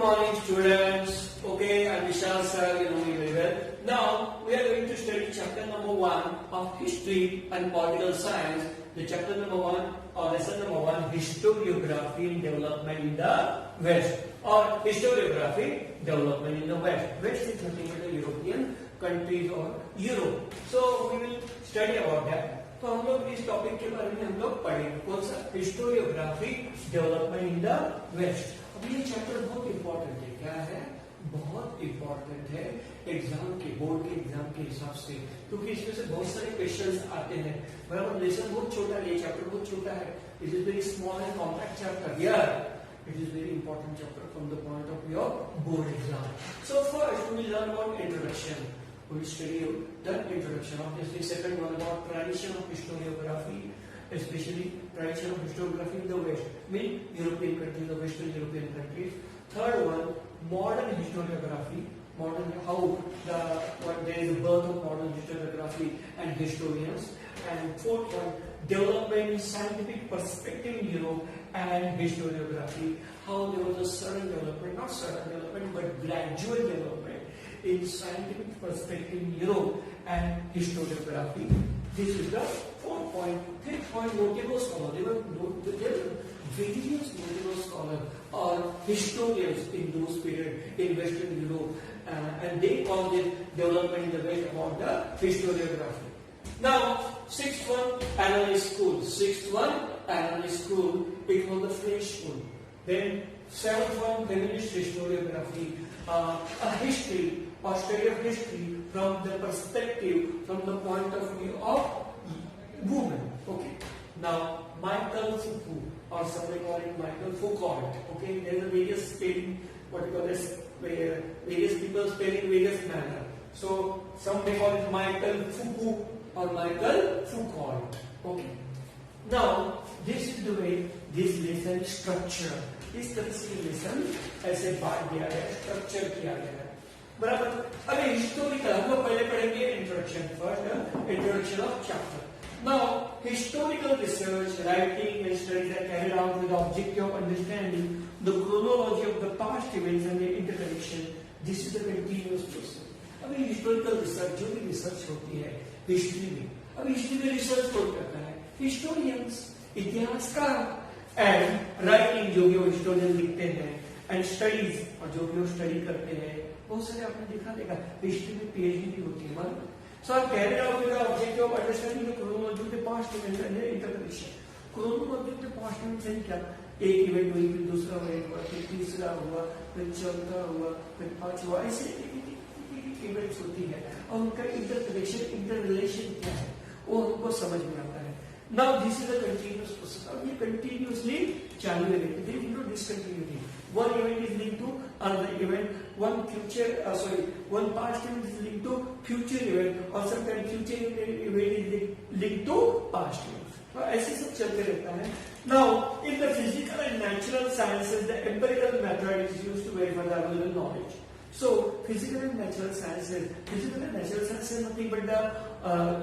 morning, students. Okay, I'm Vishal sir, you know me very well. Now, we are going to study chapter number 1 of History and Political Science. The chapter number 1 or lesson number 1, Historiography and Development in the West, or Historiography Development in the West. West is nothing but the European countries or Europe. So, we will study about that. तो हम लोग इस topic के बारे में हम लोग पढ़ेंगे कौन सा historiography development in the west. अब ये चैप्टर बहुत इंपॉर्टेंट है। क्या है? बहुत इंपॉर्टेंट है एग्जाम के, बोर्ड के एग्जाम के हिसाब से, क्योंकि इसमें से बहुत सारे क्वेश्चंस आते हैं। बराबर, लेसन बहुत छोटा है, ये चैप्टर बहुत छोटा है। It is very small and compact chapter. Here it is very important chapter from the point of view of board exam. So first we learn about introduction. We study the introduction. Obviously, second one about tradition of historiography, especially tradition of historiography in the West, mean European countries, the Western European countries. Third one, modern historiography, modern how there is a birth of modern historiography and historians. And fourth one, development in scientific perspective in Europe and historiography. How there was a sudden development, not sudden development, but gradual development in scientific perspective in Europe and historiography. This is the fourth point. Fifth point, notable scholar. There were various notable scholars or historians in those periods in Western Europe, and they called it development in the West about the historiography. Now, sixth one, analyst school. Sixth one, analyst school. It was the French school. Then seventh one, feminist historiography, a history or study of history from the perspective, from the point of view of women. Okay. Now, Michael Foucault, or some may call it Michael Foucault. Okay, there is a various spelling, what we call this, various people spell in various manner. So, some may call it Michael Foucault or Michael Foucault. Okay. Now, this is the way this lesson is structured. इस तरह से lesson ऐसे बांट दिया गया, structure किया गया है। बराबर। अभी हिस्टोरिकल हम लोग पहले पढ़ेंगे introduction. First introduction of chapter. Now historical research, writing and studies are carried out with objective of understanding the chronology of the past events and their interconnection. This is the continuous process. अभी historical research, जो भी research होती है history में, अभी history में research कौन करता है? हिस्टोरियंस, इतिहासकार, एंड राइटिंग जो भी वो हिस्टोरियन लिखते हैं, एंड स्टडीज और जो भी वो स्टडी करते हैं। बहुत सारे आपने देखा हिस्ट्री में पीएचडी भी होती है हमारा। So I carried out with the objective of understanding the chronology of the past events and their interconnection. Chronology of the past events यानी क्या? एक इवेंट हुई, फिर दूसरा इवेंट हुआ, फिर तीसरा हुआ, फिर चौथा हुआ, फिर पांचवा, ऐसे इवेंट्स होती है और उनका इंटरकनेक्शन, इंटर रिलेशन क्या है वो हमको समझ में आता है। Now this is a continuous process. अब ये continuously चालू है, there is no discontinuity. One event is linked to another event. One past event is linked to future event, or sometimes future event is linked to past event. तो ऐसे सब चलते रहता है। Now in the physical and natural sciences, the empirical method is used to verify the available knowledge. So physical and natural sciences are nothing but the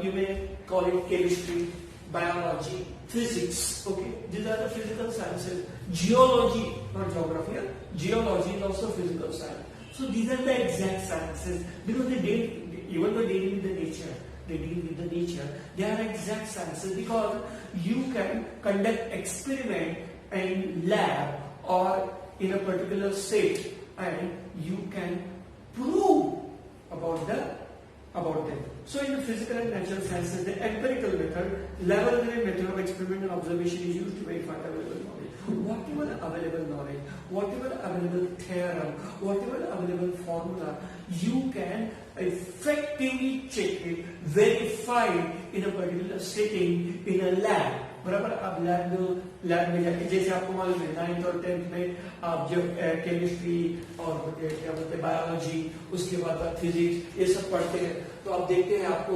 you may call it chemistry, biology, physics. Okay, these are the physical sciences. Geology, not geography. Geology is also physical science. So these are the exact sciences because even though they deal with the nature, they are exact sciences because you can conduct experiment in lab or in a particular set and you can prove about them. So in the physical and natural sciences, the empirical method, laboratory method of experiment and observation is used to verify available knowledge. Whatever available knowledge, whatever available theorem, whatever available formula, you can effectively check it, verify it in a particular setting in a lab. बराबर। आप lab में जाके, जैसे आपको मालूम है 9th और 10th में आप जब केमिस्ट्री और क्या बोलते हैं बायोलॉजी, उसके बाद फिजिक्स, ये सब पढ़ते हैं, तो आप देखते हैं आपको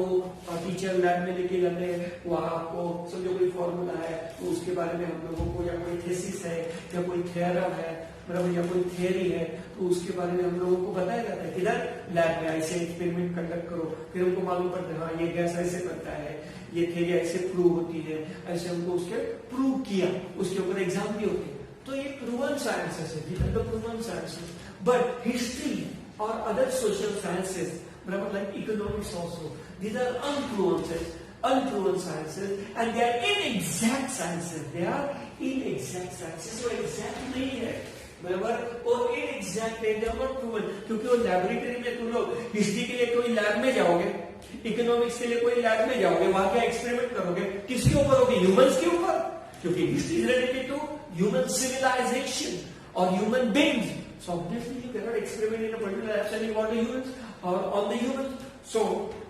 टीचर लैब में लेके जाते हैं, वहाँ आपको समझो कोई फॉर्मूला है तो उसके बारे में हम लोगों को, या कोई थीसिस है या कोई थ्योरम है, बराबर, या कोई थियरी है तो उसके बारे में हम लोगों को बताया जाता है किधर लैब में, ऐसे एक्सपेरिमेंट कंडक्ट करो, फिर हमको मालूम पड़ता है हाँ ये गैस ऐसे बनता है, ये थियरी ऐसे प्रूव होती है, ऐसे हमको उसके प्रूव किया, उसके ऊपर एग्जाम भी होते हैं। तो ये प्रूवन साइंसेस है, proven sciences. But history or other social sciences, like economics also, these are unproven sciences, and they are inexact sciences. They are inexact sciences. वो exact नहीं है, बराबर, और inexact है, they are not proven. क्योंकि वो laboratory में तुम लोग हिस्ट्री के लिए कोई लैब में जाओगे, इकोनॉमिक्स के लिए कोई लैब में जाओगे, वहां क्या एक्सपेरिमेंट करोगे, किसके ऊपर होगी, ह्यूमंस के ऊपर, क्योंकि history is related to human civilisation और human beings. So obviously you cannot experiment in a particular lab studying about the humans or on the humans. So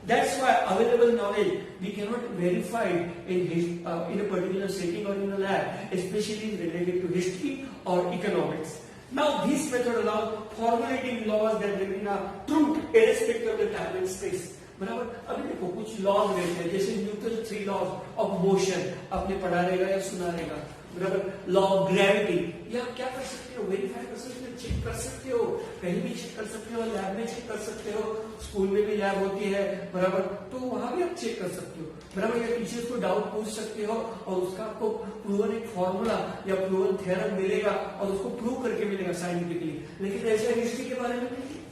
that's why available knowledge we cannot verify in a particular setting or in a lab, especially related to history or economics. Now this method allows formulating laws that remain true irrespective of the time and space. बराबर. अभी देखो कुछ laws रहते हैं, जैसे Newton 3 laws of motion आपने पढ़ा रहेगा या सुना रहेगा, बराबर. लॉ ऑफ ग्रेविटी, या क्या कर सकते हो, वेरीफाई कर सकते हो, चेक कर सकते हो, कहीं भी चेक कर सकते हो, लैब में चेक कर सकते हो, स्कूल में भी लैब होती है, बराबर, तो वहां भी आप चेक कर सकते हो, बराबर. या टीचर्स को डाउट पूछ सकते हो और उसका आपको प्रूवन एक फॉर्मूला या प्रूवन थ्योरम मिलेगा और उसको प्रूव करके मिलेगा साइंटिफिकली. लेकिन ऐसा हिस्ट्री के बारे में नहीं.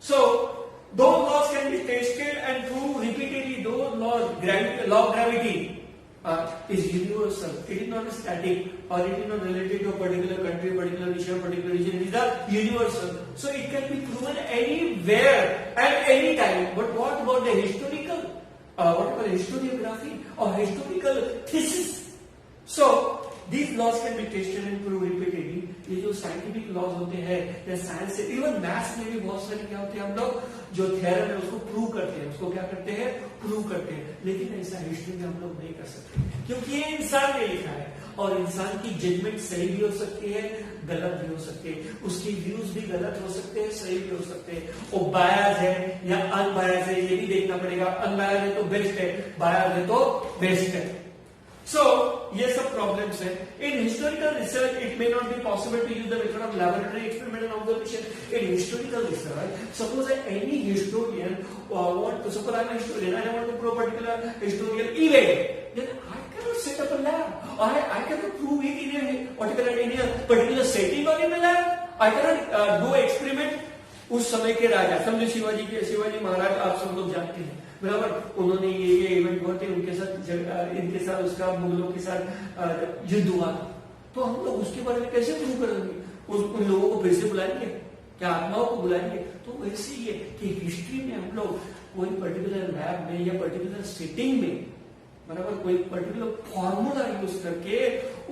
So those laws can be tested and proved repeatedly. Those laws, law of gravity is universal. It is not static, or it is not related to a particular country, particular nation, particular region. It is a universal. So it can be proven anywhere and any time. But what about the historical, what we call historiography or historical thesis? So these laws can be tested and proved repeatedly. ये जो scientific laws होते हैं या science से, even maths में भी बहुत सारे क्या होते हैं, हम लोग जो थ्योरम है उसको प्रूव करते हैं, उसको क्या करते हैं, प्रूव करते हैं. लेकिन ऐसा हिस्ट्री में हम लोग नहीं कर सकते, क्योंकि ये इंसान ने लिखा है और इंसान की जजमेंट सही भी हो सकती है, गलत भी हो सकती है, उसके व्यूज भी गलत हो सकते हैं, सही भी हो सकते हैं. वो बायस है या अनबायस है, ये भी देखना पड़ेगा. अनबायस है तो बेस्ट है, बायस है तो बेस्ट है. So, ये सब problems है. In historical research, it may not be possible to use the method of laboratory experiment and observation. In historical research, suppose any historian suppose I'm a historian and I want to prove a particular historical event, then I cannot set up a lab. I cannot prove it in a particular setting or in a lab. I cannot do experiment. उस समय के राजा, समझो शिवाजी महाराज, आप सब लोग जानते हैं, बराबर, उन्होंने ये इवेंट हुआ थे, उनके साथ इनके साथ उसका मुगलों के साथ युद्ध हुआ था. तो हम लोग उसके बारे में कैसे प्रूव करेंगे, उन लोगों को फिर से बुलाएंगे, क्या आत्माओं को बुलाएंगे? तो वैसे ही है कि हिस्ट्री में हम लोग कोई पर्टिकुलर लैब में या पर्टिकुलर सेटिंग में, बराबर, कोई पर्टिकुलर फॉर्मूला यूज करके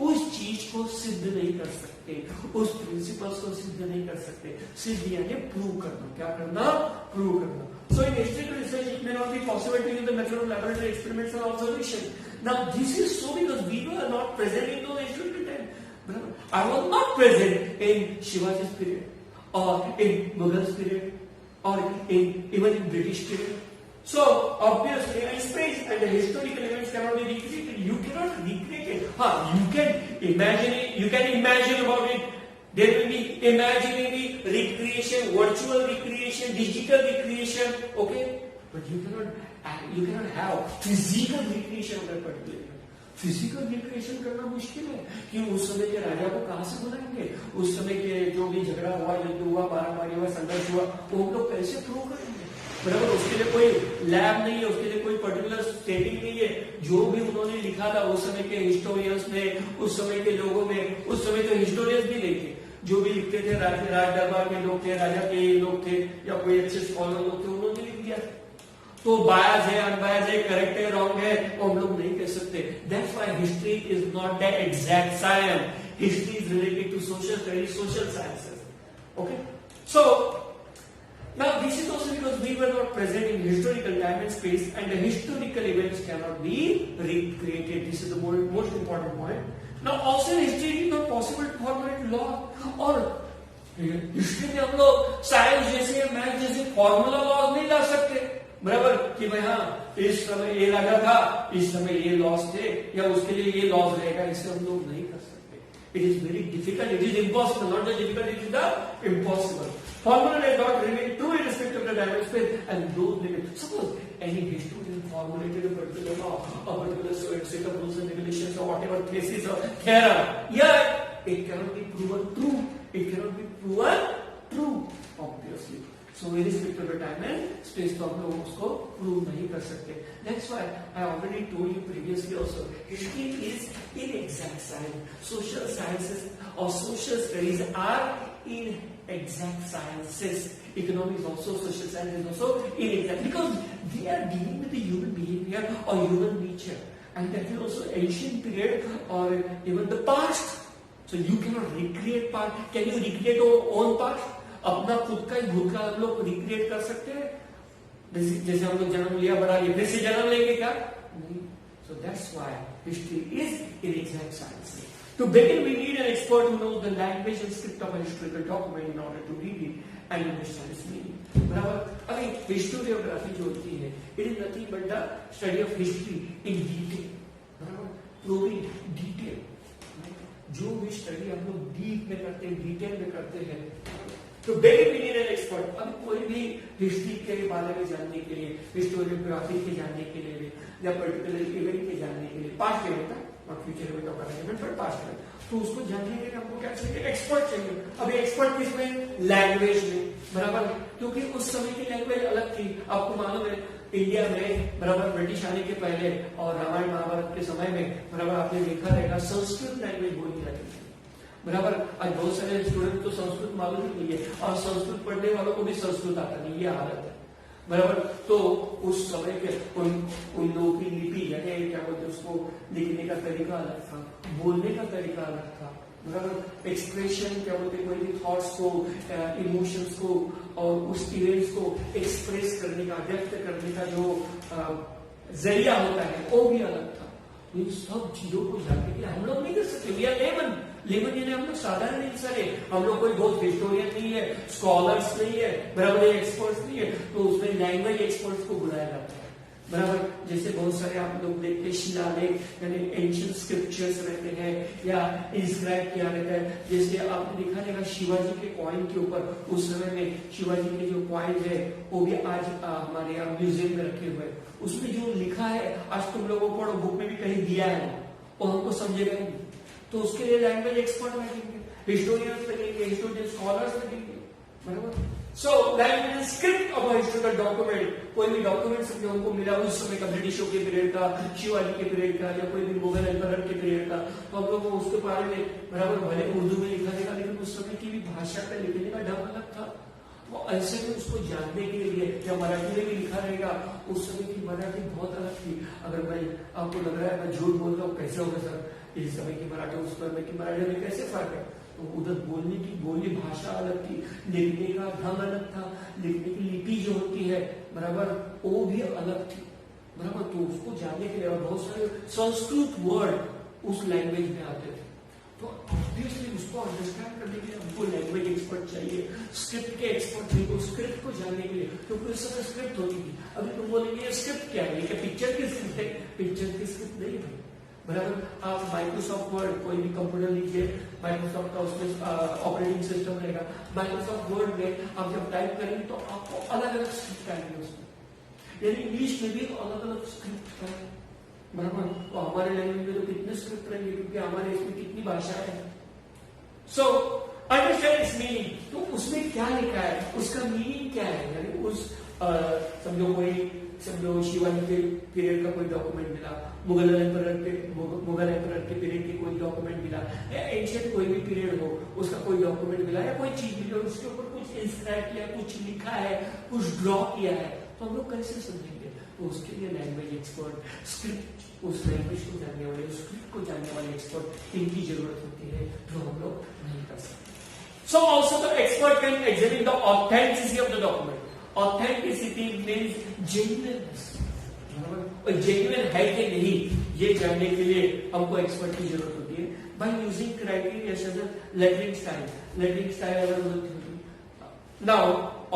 उस चीज को सिद्ध नहीं कर सकते, उस प्रिंसिपल्स को सिद्ध नहीं कर सकते. सिद्ध यानी प्रूव करना. क्या करना? प्रूव करना. So in historical research, it may not be possible to use the method of laboratory experiments and observation. Now this is so because we were not present in those historical times. I was not present in Shivaji's period or in Mughals period or even in British period. So obviously, and space and the historical events cannot be recreated. You cannot recreate it. You can imagine it. You can imagine about it. There will be imaginary recreation, virtual recreation, digital recreation. Okay, but you cannot have physical recreation of that particular event. Physical recreation करना मुश्किल है कि उस समय के राजा को कहां से बुलाएंगे, उस समय के जो भी झगड़ा हुआ, युद्ध हुआ, मारामारी हुआ, संघर्ष हुआ, वो हम लोग कैसे प्रूव करेंगे, बराबर. उसके लिए कोई लैब नहीं है, उसके लिए कोई पर्टिकुलर सेटिंग नहीं है. जो भी उन्होंने लिखा था उस समय के हिस्टोरियंस ने, उस समय के लोगों में, उस समय तो हिस्टोरियंस भी नहीं थे, जो भी लिखते थे राज दरबार के लोग थे, राजा के लोग थे या कोई अच्छे स्कॉलर लोग थे, उन्होंने लिख दिया. तो बायस है, अनबायस है, करेक्ट है, रॉन्ग है, वो हम लोग नहीं कह सकते. That's why history is not the exact science. History is related to social sciences. Okay, so now this is also because we were not present in historical time and space, and the historical events cannot be recreated. This is the most important point. Now also in history it is not possible to formulate law, और history में हम लोग science जैसे, math जैसे formula laws नहीं ला सकते, बराबर, कि भाई हाँ इस समय ये राजा था, इस समय ये लॉज थे, या उसके लिए ये लॉज रहेगा, इसे हम लोग नहीं कर सकते. It is very difficult. It is impossible. Not just difficult, it is the impossible. Formula does not remain true irrespective of the time and space, and those limits. Suppose any historian formulated a particular law, a particular set of rules and regulations, or whatever thesis or theorem, yet it cannot be proven true. It cannot be proven so irrespective of time and space तो हम लोग उसको prove नहीं कर सकते. That's why I already told you previously also, history is inexact science. Social sciences or social studies are inexact sciences. Economics also, social science is also inexact because they are dealing with the human behavior or human nature, and that is also ancient period or even the past. So you cannot recreate past. Can you recreate your own past? अपना खुद का ही भूतकाल हम लोग recreate कर सकते हैं? जैसे हम लोग जन्म लिया, बड़ा लिया, फिर से जन्म लेंगे क्या? नहीं. So that's why history is inexact science. To begin, we need an expert who knows the language and script of a historical document in order to read it and understand its meaning. बराबर. अभी historiography जो होती है, it is nothing but the study of history in detail. बराबर. proving detail. जो भी study हम लोग डीप में करते हैं, डिटेल में करते हैं, तो begin we need an expert. अब कोई भी हिस्ट्री के बारे में जानने के लिए, हिस्टोरियोग्राफी के जानने के लिए या पर्टिकुलर इवेंट के जानने के लिए, पास्ट इवेंट और फ्यूचर इवेंट और इवेंट पर पास्ट में, तो उसको जानने के लिए हमको क्या चाहिए? एक्सपर्ट चाहिए. अभी एक्सपर्ट किसमें? लैंग्वेज में. बराबर. क्योंकि उस समय की लैंग्वेज अलग थी. आपको मालूम है इंडिया में बराबर ब्रिटिश आने के पहले और रामायण महाभारत के समय में बराबर आपने देखा रहेगा संस्कृत लैंग्वेज बोली जाती थी. बराबर. आज बहुत सारे स्टूडेंट तो संस्कृत मालूम ही नहीं है और संस्कृत पढ़ने वालों को भी संस्कृत आता नहीं, ये हालत है. बराबर. तो उस समय के उन लोगों की लिपि यानी क्या बोलते उसको लिखने का तरीका अलग था, बोलने का तरीका अलग था. बराबर. एक्सप्रेशन क्या बोलते, कोई भी थॉट्स को, इमोशंस को और उस इवेंट्स को एक्सप्रेस करने का, व्यक्त करने का जो जरिया होता है वो भी अलग था. इन सब चीजों को जानने के लिए हम लोग नहीं कर सकते. We are lemon. लेमन यानी हम लोग साधारण इंसान है. हम लोग कोई बहुत हिस्टोरियन नहीं है, स्कॉलर्स नहीं है, बराबर, एक्सपर्ट्स नहीं है. तो उसमें लैंग्वेज एक्सपर्ट्स को बुलाया जाता है. बराबर. जैसे बहुत सारे आप लोग देखते हैं शिलालेख यानी एंशिएंट स्क्रिप्चर्स रहते हैं या इंस्क्राइब किया रहता है. जैसे आपने देखा जाएगा शिवाजी के कॉइन के ऊपर, उस समय में शिवाजी के जो कॉइन है वो भी आज हमारे यहाँ म्यूजियम में रखे हुए. उसमें जो लिखा है आज तुम लोगों को बुक में भी कहीं दिया है और हमको समझेगा नहीं. तो उसके लिए लैंग्वेज एक्सपर्ट लगेंगे, हिस्टोरियंस लगेंगे, हिस्टोरियन स्कॉलर्स लगेंगे. बराबर. So language and script of historical document. कोई भी डॉक्यूमेंट जो हमको मिला उस समय का, ब्रिटिशों के पीरियड का, शिवाजी के पीरियड का या कोई भी मुगल एम्परर के पीरियड का, तो हम लोग को उसके बारे में बराबर भले उर्दू में लिखा जाएगा लेकिन उस समय की भी भाषा का लिखने का ढंग अलग था. वो ऐसे में उसको जानने के लिए या मराठी में भी लिखा रहेगा, उस समय की मराठी बहुत अलग थी. अगर मैं आपको लग रहा है मैं झूठ बोल रहा हूँ, कैसे होगा सर, इस समय की मराठी उस समय की मराठी में कैसे फर्क है? तो उधर बोलने की बोली भाषा अलग थी, लिखने का ढंग अलग था, लिखने की लिपि जो होती है बराबर वो भी अलग थी. बराबर. तो उसको जानने के लिए और बहुत सारे संस्कृत वर्ड उस लैंग्वेज में आते थे. तो ऑब्वियसली उसको अंडरस्टैंड करने के लिए हमको लैंग्वेज एक्सपर्ट चाहिए, स्क्रिप्ट के एक्सपर्ट चाहिए. तो स्क्रिप्ट को जानने के लिए, क्योंकि उस समय स्क्रिप्ट होती थी. अभी तुम बोलेंगे स्क्रिप्ट क्या है, क्या पिक्चर की स्क्रिप्ट है? पिक्चर की स्क्रिप्ट नहीं है. बराबर. आप माइक्रोसॉफ्ट वर्ड कोई भी कंप्यूटर लीजिए, माइक्रोसॉफ्ट का उसमें ऑपरेटिंग सिस्टम रहेगा. माइक्रोसॉफ्ट वर्ड में आप जब टाइप करेंगे तो आपको अलग अलग स्क्रिप्ट आएंगे उसमें. यानी इंग्लिश में भी अलग अलग स्क्रिप्ट है. बराबर. तो हमारे लैंग्वेज में तो कितने स्क्रिप्ट रहेंगे क्योंकि हमारे इसमें कितनी भाषा है. So understand it's meaning. तो उसमें क्या लिखा है, उसका मीनिंग क्या है. यानी उस समझो शिवाजी के पीरियड का कोई डॉक्यूमेंट मिला, मुगल एम्परर के पीरियड की कोई डॉक्यूमेंट मिला या एंशिएंट कोई भी पीरियड हो उसका कोई डॉक्यूमेंट मिला या कोई चीज मिली और उसके ऊपर कुछ इंस्क्राइब किया, कुछ लिखा है, कुछ ड्रॉ किया है, तो हम लोग कैसे समझेंगे? तो उसके लिए लैंग्वेज एक्सपर्ट, स्क्रिप्ट, उस लैंग्वेज को जानने वाले, स्क्रिप्ट को जानने वाले एक्सपर्ट, इनकी जरूरत होती है जो हम लोग नहीं कर सकते. So also the expert can examine the authenticity of the document. Authenticity means genuineness. और जेन्युइन है कि नहीं ये जानने के लिए हमको एक्सपर्ट की जरूरत होती है. By using criteria such as lettering style. Lettering style अलग होती है. Now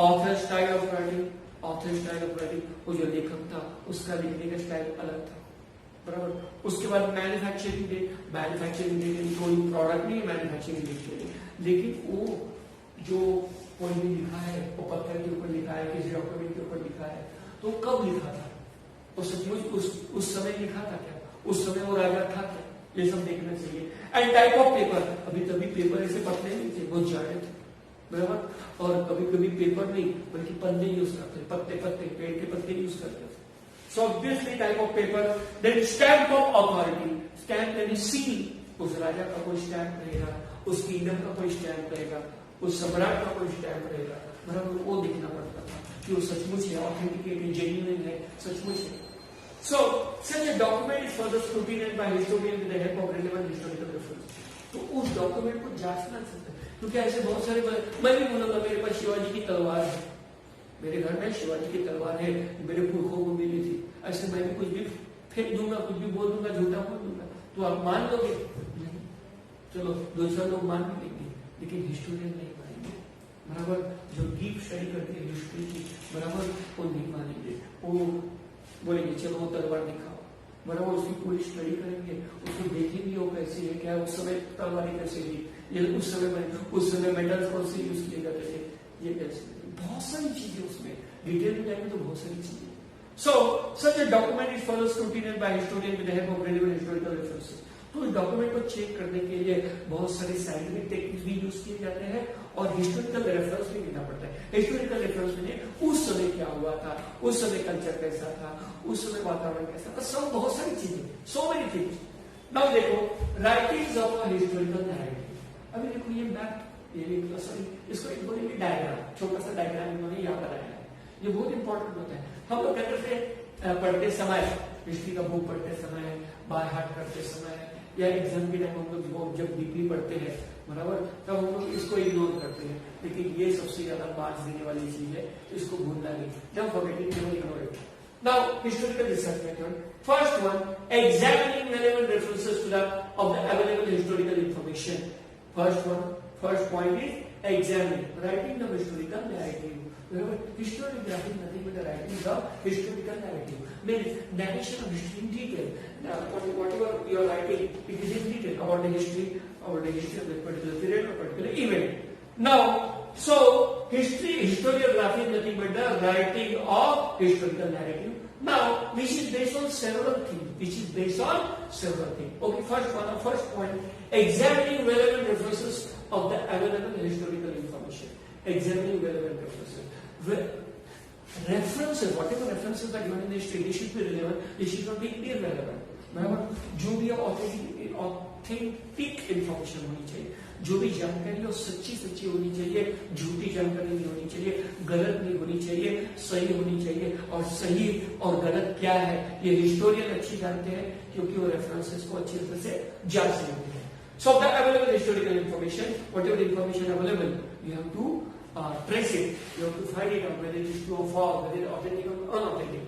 author style of writing, author style of writing, वो जो लेखक था उसका लिखने का स्टाइल अलग था. बराबर. उसके बाद मैन्युफैक्चरिंग डे. मैन्युफैक्चरिंग डे कोई प्रोडक्ट नहीं, मैन्युफैक्चरिंग डे के लिए, लेकिन वो जो कोई भी लिखा है वो पत्थर के ऊपर लिखा है, किसी डॉक्यूमेंट के ऊपर लिखा है, तो कब लिखा था, वो सचमुच उस समय लिखा था क्या, उस समय वो राजा था क्या, ये सब देखना चाहिए. And type of paper. अभी तभी पेपर ऐसे पतले नहीं थे, बहुत जाड़े थे. बराबर। और कभी कभी पेपर नहीं बल्कि पन्ने यूज करते हैं, पत्ते पत्ते पेड़ के पत्ते यूज करते हैं। So obviously type of paper. Then stamp of authority, stamp यानी सील, उस राजा का कोई स्टैम्प रहेगा, उस किंगडम का कोई स्टैम्प रहेगा, उस सम्राट का कोई स्टैम्प रहेगा, बराबर। वो देखना पड़ता था कि वो सचमुच है, ऑथेंटिकेटेड, जेन्युइन है, सचमुच है। So, such a document is further scrutinized by historian with the help of relevant historical reference. तो उस डॉक्यूमेंट को जांचना सकते हैं, क्योंकि ऐसे बहुत सारे, मैं भी बोलूंगा मेरे पास शिवाजी की तलवार है, मेरे घर में शिवाजी की तलवार है, मेरे पुरखों को मिली थी, ऐसे मैं भी कुछ भी फेंक दूंगा, कुछ भी बोल दूंगा, झूठा बोल दूंगा, तो आप मान लोगे? नहीं। चलो दो चार लोग मान भी लेंगे, लेकिन हिस्टोरियन नहीं मानेंगे, बराबर। जो डीप स्टडी करते हैं हिस्ट्री की, बराबर, वो नहीं मानेंगे। वो बोलेंगे चलो वो तलवार दिखाओ, बराबर। उसकी पूरी स्टडी करेंगे, उसको देखेंगे वो कैसी है, क्या उस समय तलवारें कैसे थी, ये उस समय मेटल्स कौन से यूज किए जाते थे, ये कैसे, बहुत सारी चीजें उसमें डिटेल में जाएंगे तो बहुत सारी चीजें। So such a document is further scrutinised by historian with the help of relevant historical references. तो इस डॉक्यूमेंट को चेक करने के लिए बहुत सारे साइंटिफिक टेक्निक्स भी यूज किए जाते हैं और हिस्टोरिकल रेफरेंस भी लेना पड़ता है। हिस्टोरिकल रेफरेंस में उस समय क्या हुआ था, उस समय कल्चर कैसा था, उस समय वातावरण कैसा था, सब बहुत सारी चीजें, सो मेनी थिंग्स। नाउ देखो writings of a historical narrative. अभी देखो ये मैप, ये सॉरी इसको एक बोलेंगे डायग्राम, छोटा सा डायग्राम इन्होंने यहाँ बनाया है, ये बहुत इंपॉर्टेंट होता है। हम लोग कहते थे पढ़ते समय, हिस्ट्री का बुक पढ़ते समय, बाय हार्ट करते समय, या एग्जाम के टाइम हम लोग जब डीपली पढ़ते हैं, बराबर, तब हम लोग इसको इग्नोर करते हैं, लेकिन ये सबसे ज्यादा मार्क्स देने वाली चीज है, इसको भूलना नहीं। Don't forget it, don't ignore it. Now historical research method, first one, examining relevant references to the of the available historical information. First point is examining, writing the historical narrative. Historiography is nothing but the writing of historical narrative, means narration of history in detail. Now, whatever you are writing, it is in detail about the history of the particular period or particular event. Now, so historiography is nothing but the writing of historical narrative. Now, which is based on several things. Okay, first point, examining relevant references of the available historical information. Examining relevant references. References, whatever references are given in the history, they should be relevant, they should not be irrelevant. बराबर, जो भी authentic information होनी चाहिए, जो भी जानकारी हो सच्ची होनी चाहिए, झूठी जानकारी नहीं होनी चाहिए, गलत नहीं होनी चाहिए, सही होनी चाहिए। और सही और गलत क्या है ये हिस्टोरियन अच्छी जानते हैं, क्योंकि वो रेफरेंसेस को अच्छी तरह से जांच लेते हैं। So the available historical information, whatever information available, you have to trace it, you have to find it out whether it is true or false, whether it is authentic or unauthentic.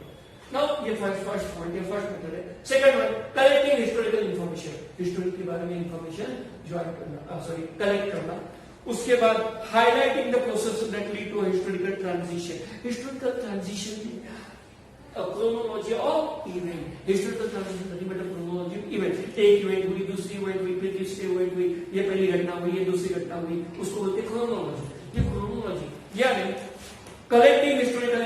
Now ये first point, ये first method है। Second one, collecting historical information, history के बारे में information join करना, collect करना। उसके बाद highlighting the process that lead to a historical transition. Historical transition chronology of event, historical transition nothing but a chronology of event. एक event हुई, दूसरी इवेंट हुई, फिर तीसरी इवेंट हुई, ये पहली घटना हुई, ये दूसरी घटना हुई, उसको बोलते हैं chronology। ये क्रोनोलॉजी यानी कलेक्टिंग हिस्टोरिकल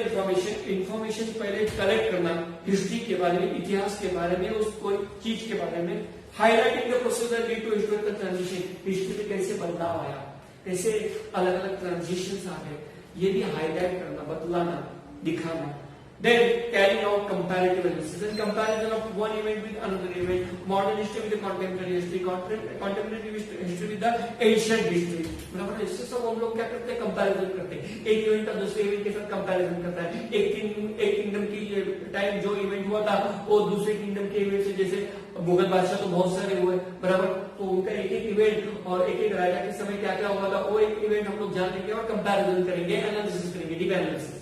इंफॉर्मेशन पहले कलेक्ट करना हिस्ट्री के बारे में, इतिहास के बारे में, उस कोई चीज के बारे में। Highlighting the process that lead to historical transition, history में कैसे बदलाव आया, कैसे अलग अलग ट्रांजिशंस आ गए, ये भी हाईलाइट करना, बतलाना, दिखाना। Then carrying out comparative analysis and comparison of one event with another event, modern history with the contemporary history, contemporary history with the ancient history. बराबर, इससे सब हम लोग क्या करते हैं, कंपैरिजन करते हैं, एक इवेंट का दूसरे इवेंट के साथ कंपैरिजन करता है। एक किंगडम की टाइम जो इवेंट हुआ था वो दूसरे किंगडम के इवेंट से, जैसे मुगल बादशाह तो बहुत सारे हुए, बराबर, तो उनका एक इवेंट और एक राजा के समय क्या क्या हुआ था, वो एक इवेंट हम लोग जान लेंगे और कंपैरिजन करेंगे, एनालिसिस करेंगे, deep analysis.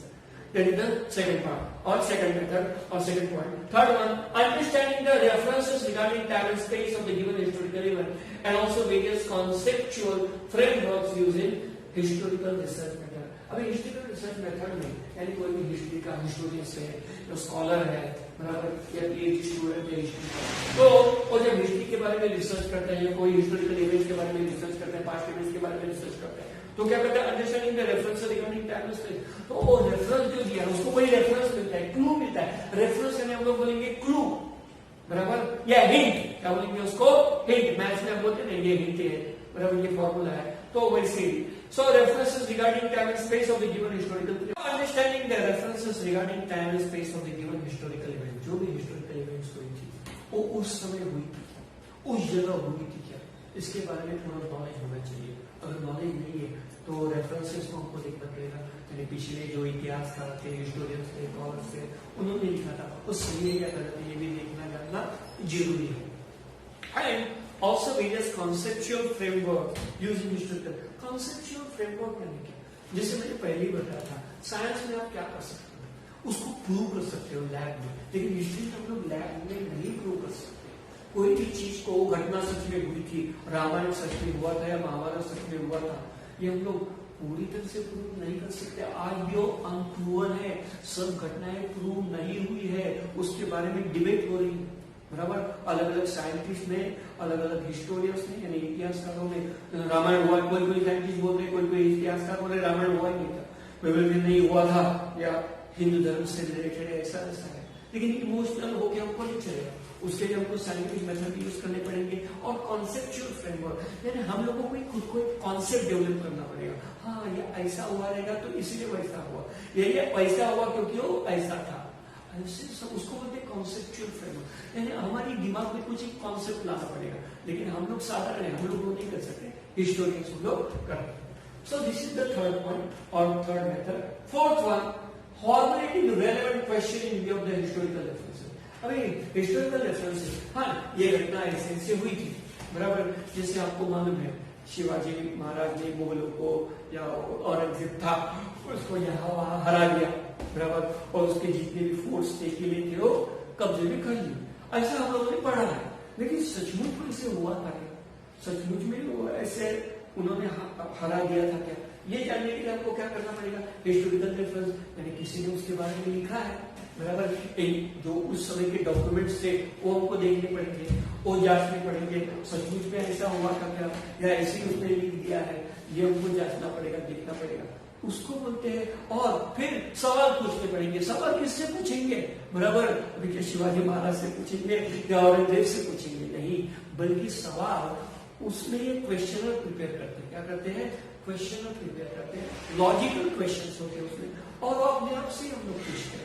That is the second part or second method or second point. Third one, understanding the references regarding time and space of the given historical event and also various conceptual frameworks used in historical research method. अभी historical research method में यानी कोई भी history का historian है, जो scholar है, बराबर, या PhD स्टूडेंट है हिस्ट्री का, तो वो जब हिस्ट्री के बारे में रिसर्च करता है या कोई हिस्टोरिकल इवेंट के बारे में रिसर्च करता है, पास्ट इवेंट्स के बारे में रिसर्च करता है, तो क्या करता है, understanding the reference regarding time space. तो वो रेफरेंस जो दिया है उसको कोई रेफरेंस मिलता है, क्लू मिलता है। रेफरेंस यानी हम लोग बोलेंगे क्लू, बराबर, या हिंट, क्या बोलेंगे उसको, हिंट। मैथ्स में हम बोलते हैं ये हिंट है, बराबर, ये फॉर्मूला है, तो वैसे ही so references regarding time and space of the given historical period. Understanding the references regarding time and space of the given historical event. जो भी historical events हुई थी वो उस समय हुई थी क्या, उस जगह हुई थी क्या, इसके बारे में थोड़ा नॉलेज होना चाहिए। अगर नॉलेज नहीं है तो रेफरेंसेस को हमको देखना पड़ेगा, यानी पिछले जो इतिहासकार थे, हिस्टोरियंस थे, स्कॉलर्स थे, उन्होंने लिखा था वो सही है या गलत है ये भी देखना जानना जरूरी है। And also various conceptual framework using historical conceptual framework यानी क्या, जैसे मैंने पहले ही बताया था साइंस में आप क्या कर सकते हो उसको प्रूव कर सकते हो लैब में, लेकिन हिस्ट्री हम लोग लैब में नहीं प्रूव कर सकते। कोई भी चीज को घटना सच में हुई थी, रामायण सच में हुआ था या महाभारत सच में हुआ था, ये हम लोग पूरी तरह से प्रूव नहीं कर सकते। आज भी अनप्रूवन है, सब घटनाएं प्रूव नहीं हुई है, उसके बारे में डिबेट हो रही है, बराबर। अलग अलग साइंटिस्ट ने, अलग अलग हिस्टोरियंस ने, यानी इतिहासकारों ने रामायण हुआ, कोई साइंटिस्ट बोल रहे, कोई इतिहासकार बोल रहे रामायण हुआ ही नहीं था, कोई बोल रहे नहीं हुआ था, या हिंदू धर्म से रिलेटेड ऐसा ऐसा है, लेकिन इमोशनल हो गया हमको नहीं चलेगा, उसके लिए हमको साइंटिफिक मेथड यूज करने पड़ेंगे और कॉन्सेप्चुअल फ्रेमवर्क, यानी हम लोगों को खुद को एक कॉन्सेप्ट डेवलप करना पड़ेगा। हाँ ये ऐसा हुआ रहेगा तो इसलिए वैसा हुआ, ये वैसा हुआ क्योंकि वो ऐसा था, उसको बोलते हैं कॉन्सेप्चुअल फ्रेमवर्क, यानी हमारी दिमाग में कुछ एक कॉन्सेप्ट लाना पड़ेगा, लेकिन हम लोग साधारण है, हम लोग वो नहीं कर सकते, हिस्टोरियंस हम लोग करते हैं। So this is the third point और third method. Fourth one, formulating relevant question in view of the historical references. अभी हिस्टोरिकल रेफरेंसेस, हाँ ये घटना ऐसे हुई थी, बराबर। जैसे आपको मालूम है शिवाजी महाराज ने मुगलों को या औरंगजेब था उसको यहाँ वहां हरा दिया, बराबर, और उसके जितने भी फोर्स थे किले थे वो कब्जे में कर लिए, ऐसा हम लोगों ने पढ़ा है, लेकिन सचमुच में इसे हुआ था क्या, सचमुच में वो ऐसे उन्होंने हरा दिया था क्या, ये जानने के लिए आपको क्या करना पड़ेगा, हिस्टोरिकल रेफरेंस, यानी किसी ने उसके बारे में लिखा है, बराबर। जो उस समय के डॉक्यूमेंट्स थे वो हमको देखने पड़ेंगे, वो जांचने पड़ेंगे, सचमुच में ऐसा हुआ था क्या, या ऐसे ही उसने लिख दिया है, ये हमको जांचना पड़ेगा, देखना पड़ेगा, उसको बोलते हैं। और फिर सवाल पूछने पड़ेंगे, सवाल किससे पूछेंगे, बराबर, अभी क्या शिवाजी महाराज से पूछेंगे या औरंगजेब से पूछेंगे, नहीं, बल्कि सवाल उसमें ये क्वेश्चनर प्रिपेयर करते हैं, क्या करते हैं, क्वेश्चनर प्रिपेयर करते हैं, लॉजिकल क्वेश्चंस होते हैं उसमें, और अपने आप से हम लोग पूछते हैं,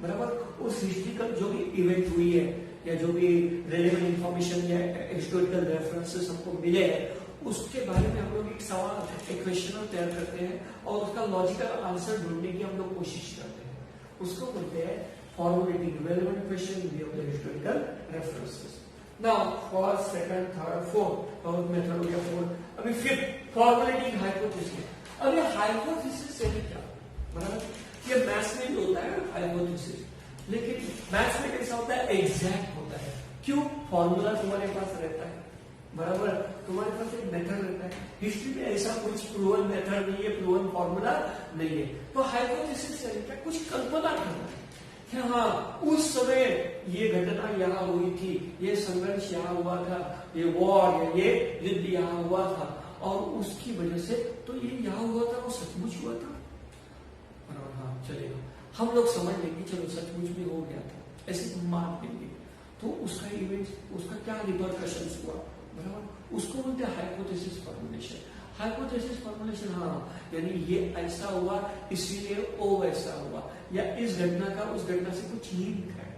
बराबर। उस हिस्ट्रिकल जो भी इवेंट हुई है या जो भी रेलेवेंट इंफॉर्मेशन या हिस्टोरिकल रेफरेंसेस हमको मिले हैं उसके बारे में हम लोग एक सवाल, एक क्वेश्चनर तैयार करते हैं और उसका लॉजिकल आंसर ढूंढने की हम लोग कोशिश करते हैं, उसको बोलते हैं formulating relevant question in view of the historical references. Now first, second, third, fourth, और मेथड हो गया फोर्थ। अभी फिफ्थ, फॉर्मुलेटिंग हाइपोथेसिस। अब ये हाइपोथेसिस यानी क्या, बराबर, ये मैथ्स में भी होता है हाइपोथेसिस, लेकिन मैथ्स में कैसा होता है, एग्जैक्ट होता है। क्यों, फॉर्मूला तुम्हारे पास रहता है, बराबर, तुम्हारे पास एक मेथड रहता है। हिस्ट्री में ऐसा कुछ प्रूवन मेथड नहीं है, प्रूवन फॉर्मूला नहीं है। तो हाइपोथेसिस यानी क्या, कुछ कल्पना करना है कि हाँ उस समय ये घटना यहाँ हुई थी, ये संघर्ष यहाँ हुआ था, ये वॉर या ये युद्ध यहाँ हुआ था, और उसकी वजह से तो ये यहाँ हुआ था, वो सचमुच हुआ था, हाँ चलेगा, हम लोग समझ लेंगे चलो सचमुच भी हो गया था, ऐसे मान लेंगे, तो उसका इवेंट, उसका क्या रिपरकशंस हुआ, बराबर, उसको बोलते हैं हाइपोथेसिस फॉर्मुलेशन। हाइपोथेसिस फॉर्मुलेशन, हाँ यानी ये ऐसा हुआ इसीलिए वो वैसा हुआ, या इस घटना का उस घटना से कुछ लिंक है,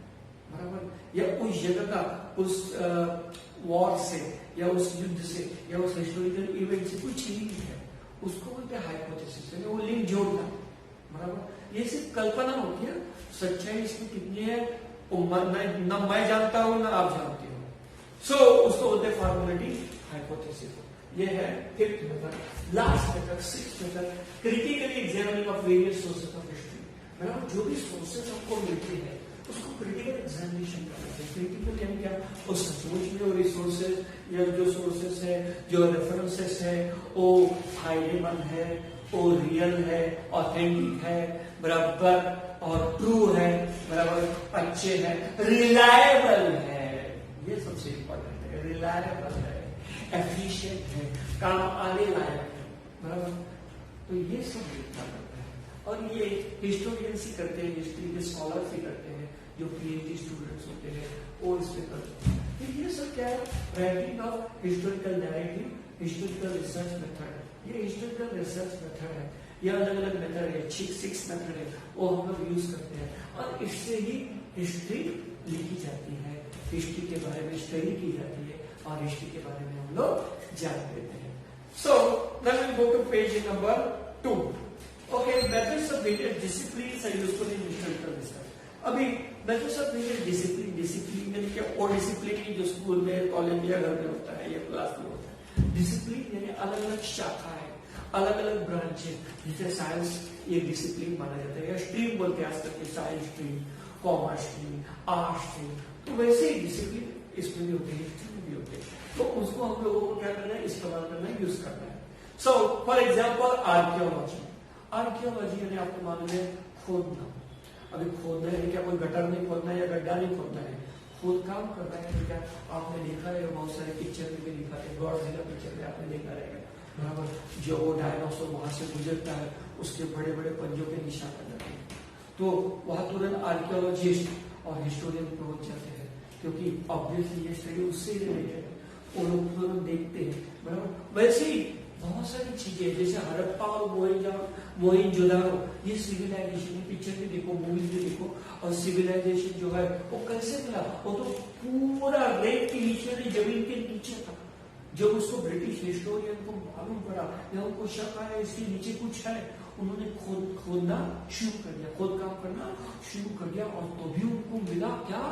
बराबर, या उस जगह का उस वॉर से या उस युद्ध से या उस हिस्टोरिकल इवेंट से कुछ लिंक है, उसको बोलते हैं हाइपोथेसिस, यानी वो लिंक जोड़ना, बराबर। ये सिर्फ कल्पना होती है, सच्चाई इसमें कितनी है ना मैं जानता हूं ना आप जानते हो, सो उसको बोलते हैं फॉर्मुलेटिंग हाइपोथेसिस। ये है fifth method. Last method, sixth method, critically examining of various sources of history, बराबर, जो भी सोर्सेस हमको मिलते हैं उसको क्रिटिकल एग्जामिनेशन करना चाहिए। क्रिटिकल यानी क्या, वो सचमुच में वो रिसोर्सेज या जो सोर्सेस है, जो रेफरेंसेस है, वो फायदेमंद है, वो रियल है, ऑथेंटिक है, बराबर, और ट्रू है, बराबर, अच्छे हैं, रिलायबल है, ये सबसे इंपॉर्टेंट है, रिलायबल है, एफिशिएंट है, काम आने लायक है, बराबर। तो ये सब देखना पड़ता है, और ये हिस्टोरियंस ही करते हैं, हिस्ट्री के स्कॉलर्स ही करते हैं, जो पीएचडी स्टूडेंट्स होते हैं वो इसमें करते हैं। तो ये सब क्या है, writing of historical narrative, historical research method. ये हिस्टोरिकल रिसर्च मेथड है, ये अलग अलग मेथड है, 6 मेथड है, वो हम लोग यूज करते हैं और इससे ही हिस्ट्री लिखी जाती है, हिस्ट्री के बारे में स्टडी की जाती है और हिस्ट्री के बारे में हम लोग जान लेते हैं। So then we go to page number 2। Okay, methods of various disciplines are used in historical research. अभी methods of various discipline, discipline यानी कि वो डिसिप्लिन जो स्कूल में, कॉलेज या घर में होता है या क्लास में होता है। डिसिप्लिन यानी अलग अलग शाखा है, अलग अलग ब्रांच है, जैसे साइंस ये डिसिप्लिन माना जाता है या स्ट्रीम बोलते हैं आज तक, science stream, commerce stream, arts stream, तो वैसे ही डिसिप्लिन इसमें भी होते हैं, हिस्ट्री में भी होते हैं। तो उसको हम लोगों को क्या करना है, इस्तेमाल करना है, यूज करना है। So for example archaeology, archaeology यानी आपको मालूम है खोदना। अभी खोदना है क्या, कोई गटर नहीं खोदना है या गड्ढा नहीं खोदना है, खोद काम करना है। क्या आपने देखा है बहुत सारे पिक्चर में भी दिखा है, गॉडजिला पिक्चर में आपने देखा रहेगा बराबर, जो वो डायनासोर वहां से गुजरता है उसके बड़े बड़े पंजों के निशान आ जाते हैं, तो वहां तुरंत आर्कियोलॉजिस्ट और हिस्टोरियन पहुंच जाते हैं, क्योंकि ऑब्वियसली ये स्टडी उससे रिलेटेड है, वो लोग तुरंत देखते हैं बराबर। वैसे ही बहुत सारी चीजें जैसे हड़प्पा और मोहनजोदारो, ये सिविलाइजेशन है, पिक्चर में देखो, मूवीज में देखो, और सिविलाइजेशन जो है वो कैसे मिला, वो तो पूरा रेत के नीचे, जमीन के नीचे था। जब उसको ब्रिटिश हिस्टोरियन को मालूम पड़ा या उनको शक आया इसके नीचे कुछ है, उन्होंने खोदना शुरू कर दिया, खोद काम करना शुरू कर दिया, और तो भी उनको मिला क्या,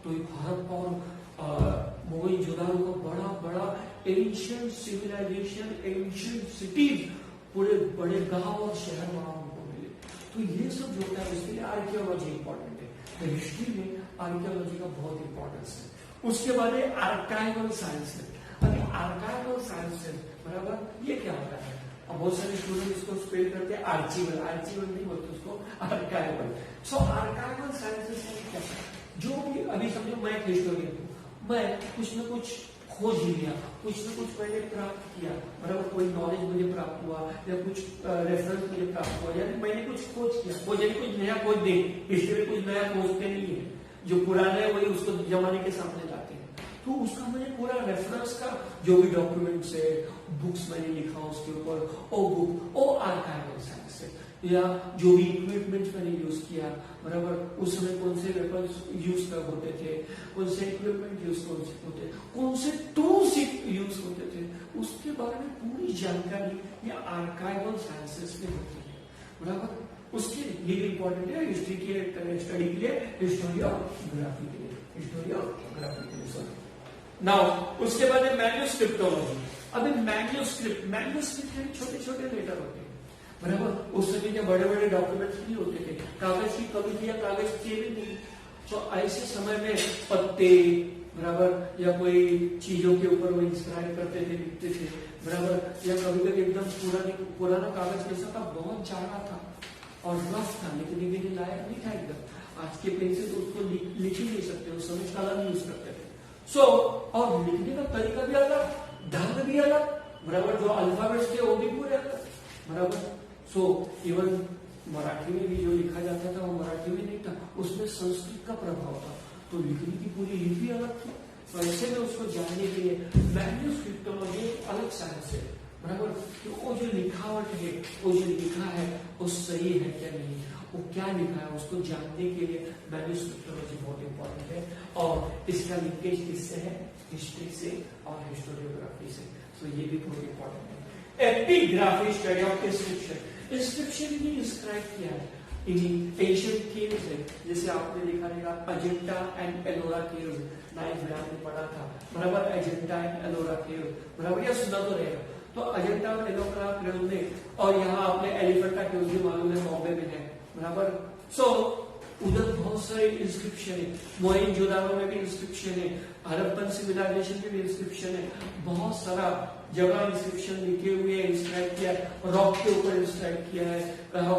तो हड़प्पा और मोहनजोदारो का बड़ा बड़ा एंशिएंट सिविलाइजेशन, एंशिएंट सिटीज, पूरे बड़े गांव और शहर वहां उनको मिले। तो ये सब जो है इसके लिए आर्कियोलॉजी इंपॉर्टेंट है, तो हिस्ट्री में आर्कियोलॉजी का बहुत इंपॉर्टेंस है। उसके बाद आर्काइवल साइंस है। अभी आर्काइवल साइंस है बराबर, ये क्या होता है, अब बहुत सारे स्टूडेंट इसको स्पेल करते हैं आर्चिवल, आर्चिवल नहीं बोलते उसको, आर्काइवल। सो आर्काइवल साइंसेस क्या है, जो भी अभी समझो मैं एक हिस्टोरियन हूँ, मैं कुछ न कुछ खोज लिया, कुछ न कुछ मैंने प्राप्त किया बराबर, कोई नॉलेज मुझे प्राप्त हुआ या कुछ रेफरेंस मुझे प्राप्त हुआ, यानी मैंने कुछ खोज किया, खोज यानी कुछ नया खोज दे, हिस्ट्री में कुछ नया खोजते नहीं है, जो पुराना है वही उसको जमाने के सामने लाते हैं। तो उसका मैंने पूरा रेफरेंस का जो भी डॉक्यूमेंट्स है, बुक्स मैंने लिखा उसके ऊपर, ओ बुक, ओ आर्काइवल साइंस है, या जो भी इक्विपमेंट्स मैंने यूज किया बराबर, उस समय कौन से वेपन्स यूज होते थे, कौन से इक्विपमेंट यूज होते, कौन से टूल्स यूज होते थे, उसके बारे में पूरी जानकारी या आर्काइवल साइंसेस में होती है बराबर। उसके लिए इंपॉर्टेंट है हिस्ट्री के स्टडी के लिए, हिस्टोरियोग्राफी के लिए, हिस्टोरियोग्राफी के लिए सॉरी। नाउ उसके बाद है मैन्युस्क्रिप्टोलॉजी। अभी मैन्युस्क्रिप्ट छोटे छोटे लेटर होते हैं बराबर, उस समय के बड़े बड़े डॉक्यूमेंट्स नहीं होते थे, कागज की कमी थी या कागज थे भी नहीं, तो ऐसे समय में पत्ते बराबर या कोई चीजों के ऊपर वो इंस्क्राइब करते थे, लिखते थे बराबर, या कभी कभी एकदम पुराना कागज कैसा था, बहुत जाड़ा था और रफ था, लिखने के लिए लायक नहीं था एकदम। आज के पेन से तो उसको लिख ही नहीं सकते, उस समय कलम यूज करते थे। सो और लिखने का तरीका भी अलग, ढंग भी अलग बराबर, जो अल्फाबेट्स थे वो भी पूरे अलग बराबर। सो इवन मराठी में भी जो लिखा जाता था वो मराठी में नहीं था, उसमें संस्कृत का प्रभाव था, तो लिखने की पूरी लिपि अलग थी। तो ऐसे में उसको जानने के लिए मैन्युस्क्रिप्टोलॉजी अलग साइंस है बराबर, कि वो जो लिखावट है, वो जो लिखा है वो सही है क्या नहीं, वो क्या लिखा है, उसको जानने के लिए मैन्युस्क्रिप्टोलॉजी बहुत इंपॉर्टेंट है, और इसका लिंकेज किससे है, हिस्ट्री से और हिस्टोरियोग्राफी से, तो ये भी बहुत इंपॉर्टेंट है। Epigraphy study of inscription, inscription भी इंस्क्राइब किया है इन एशियन केव्स है, जैसे आपने देखा रहेगा Ajanta and Ellora caves, 9th में आपने पढ़ा था बराबर, अजंता एंड एलोरा केव बराबर, या सुना तो रहेगा। तो अजंता और एलोरा केव में, और यहाँ आपने एलिफेंटा केव्स भी मालूम है बॉम्बे में है बराबर। सो उधर बहुत सारे इंस्क्रिप्शन है, मोहनजोदारो में भी इंस्क्रिप्शन है, हड़प्पन सिविलाइजेशन में भी इंस्क्रिप्शन है, बहुत सारा जगह इंस्क्रिप्शन लिखे हुए हैं, इंस्क्राइब किया है, रॉक के ऊपर इंस्क्राइब किया है,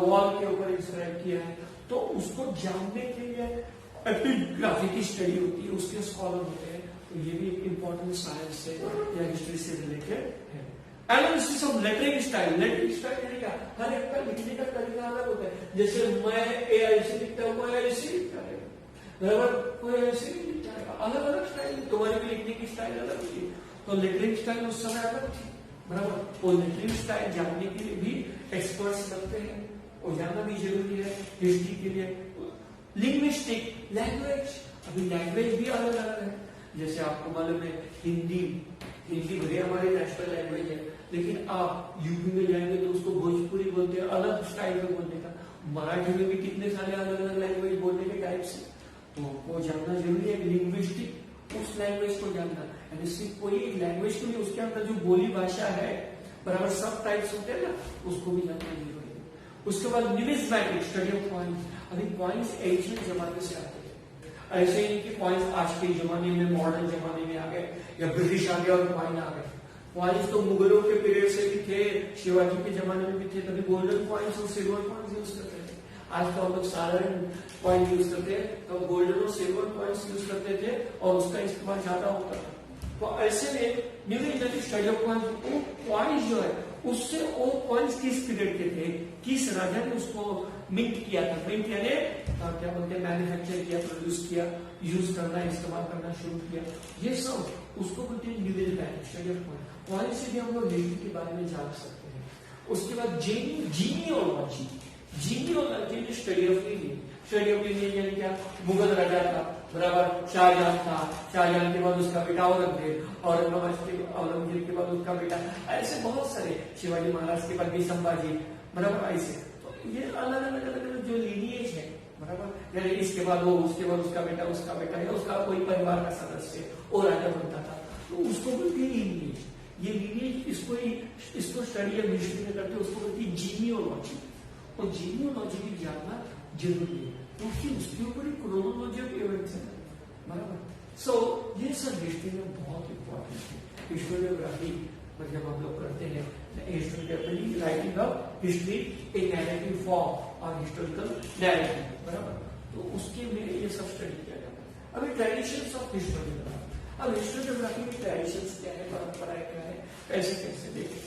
वॉल के ऊपर इंस्क्राइब किया है, तो उसको जानने के लिए एपिग्राफी की स्टडी होती है, उसके स्कॉलर होते हैं, तो ये भी एक इम्पोर्टेंट साइंस है या हिस्ट्री से रिलेटेड है। Analysis of lettering style, lettering style यानी क्या, हर एक का लिखने का तरीका अलग होता है, जैसे मैं ए ऐसे लिखता हूँ, मैं ऐसे लिखता है बराबर, कोई ऐसे नहीं लिखता है, अलग अलग स्टाइल, तुम्हारी भी लिखने की स्टाइल अलग होती है, तो लेटरिंग स्टाइल उस समय अलग थी बराबर। पॉजिटिव स्टाइल जानने के लिए भी एक्सपर्ट्स लगते हैं और जानना भी जरूरी है हिस्ट्री के लिए। लिंग्विस्टिक लैंग्वेज, अभी लैंग्वेज भी अलग अलग है। जैसे आपको मालूम है हिंदी भले हमारी नेशनल लैंग्वेज है, लेकिन आप यूपी में जाएंगे तो उसको भोजपुरी बोलते हैं, अलग स्टाइल में बोलने का। मराठी में भी कितने सारे अलग अलग लैंग्वेज बोलने के टाइप्स है, तो वो जानना जरूरी है। लिंग्विस्टिक उस लैंग्वेज को जानना, यानी सिर्फ कोई एक लैंग्वेज को नहीं, उसके अंदर जो बोली भाषा है बराबर सब टाइप्स होते हैं ना, उसको भी जानना जरूरी है। उसके बाद न्यूमिस्मैटिक स्टडी ऑफ कॉइन्स। अभी कॉइन्स एंशिएंट जमाने से आते हैं, ऐसे ही कि कॉइन्स आज के जमाने में मॉडर्न जमाने में आ गए या ब्रिटिश आ गया और कॉइन आ गए। कॉइन्स तो मुगलों के पीरियड से भी थे, शिवाजी के जमाने में भी थे, तभी गोल्डन कॉइन्स और सिल्वर कॉइन्स यूज करते थे। आज तो हम लोग साधारण कॉइन यूज करते हैं, तो गोल्डन और सिल्वर कॉइन्स यूज करते थे और उसका इस्तेमाल ज्यादा होता था। तो ऐसे में न्यूमिस्मैटिक स्टडी ऑफ कॉइन्स, वो कॉइन्स जो है उससे वो कॉइन्स किस पीरियड के थे, किस राजा ने उसको मिंट किया था, मिंट यानी क्या बोलते हैं मैन्युफैक्चर किया, प्रोड्यूस किया, यूज करना, इस्तेमाल करना शुरू किया, ये सब उसको बोलते हैं numismatic study of coins. Coins से भी हम लोग हिस्ट्री के बारे में जान सकते हैं। उसके बाद genealogy, genealogy study of lineage. Study of lineage यानी क्या, मुगल राजा था बराबर, शाहजहां था, शाहजहां के बाद उसका बेटा औरंगजेब, औरंगजेब के बाद उसका बेटा, ऐसे बहुत सारे, शिवाजी महाराज के बाद भी संभाजी, बराबर ऐसे। तो ये अलग अलग जो लिनियज है बराबर, यानी इसके बाद वो, उसके बाद उसका बेटा या उसका कोई परिवार का सदस्य वो राजा बनता था, तो उसको बोलते हैं लिनियज। ये लिनियज इसको स्टडी या हिस्ट्री में करते हैं, उसको बोलते हैं जीनियोलॉजी। और जीनियोलॉजी भी जानना जरूरी है क्योंकि उसके ऊपर क्रोनोलॉजी ऑफ इवेंट्स है बराबर। सो ये सब हिस्ट्री में बहुत इंपॉर्टेंट है। हिस्टोरियोग्राफी मतलब हम लोग करते हैं historiography, writing of history in narrative form और हिस्टोरिकल नैरेटिव बराबर, तो उसके में ये सब स्टडी किया जाता है। अभी ट्रेडिशंस ऑफ हिस्टोरियोग्राफी, अब हिस्टोरियोग्राफी में ट्रेडिशंस क्या है, परंपराएं क्या है, कैसे देखें।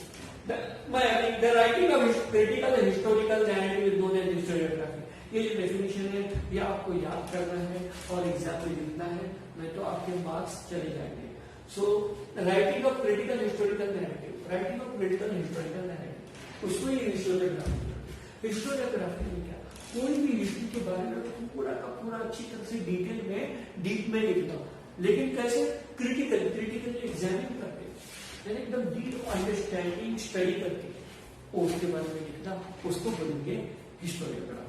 The writing of critical historical narrative is known as historiography। ये जो डेफिनेशन है ये आपको याद करना है और एग्जाम में लिखना है, नहीं तो आपके मार्क्स चले जाएंगे। So writing of critical historical narrative, writing of critical historical narrative, उसको ही हिस्टोरियोग्राफी। हिस्टोरियोग्राफी में क्या, कोई भी हिस्ट्री के बारे में पूरा का पूरा अच्छी तरह से डिटेल में डीप में लिखना, लेकिन कैसे, क्रिटिकली एग्जामिन करके, यानी एकदम डीप अंडरस्टैंडिंग स्टडी करके उसके बारे में लिखना, उसको बोलेंगे historiography.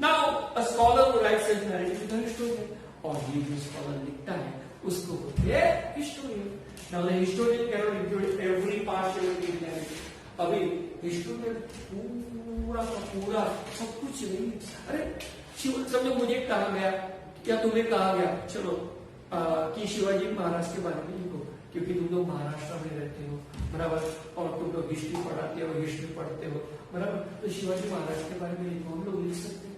Now a scholar who rights his narrative is a historian, और ये जो स्कॉलर लिखता है उसको बोलते हैं historian. Now the historian can not include every part of the narrative. अभी हिस्टोरियन पूरा का पूरा सब कुछ नहीं, अरे समझो मुझे कहा गया या तुम्हें कहा गया चलो कि शिवाजी महाराज के बारे में लिखो, क्योंकि तुम लोग महाराष्ट्र में रहते हो बराबर, और तुम लोग हिस्ट्री पढ़ाते हो, हिस्ट्री पढ़ते हो बराबर, तो शिवाजी महाराज के बारे में लिखो। हम लोग लिख सकते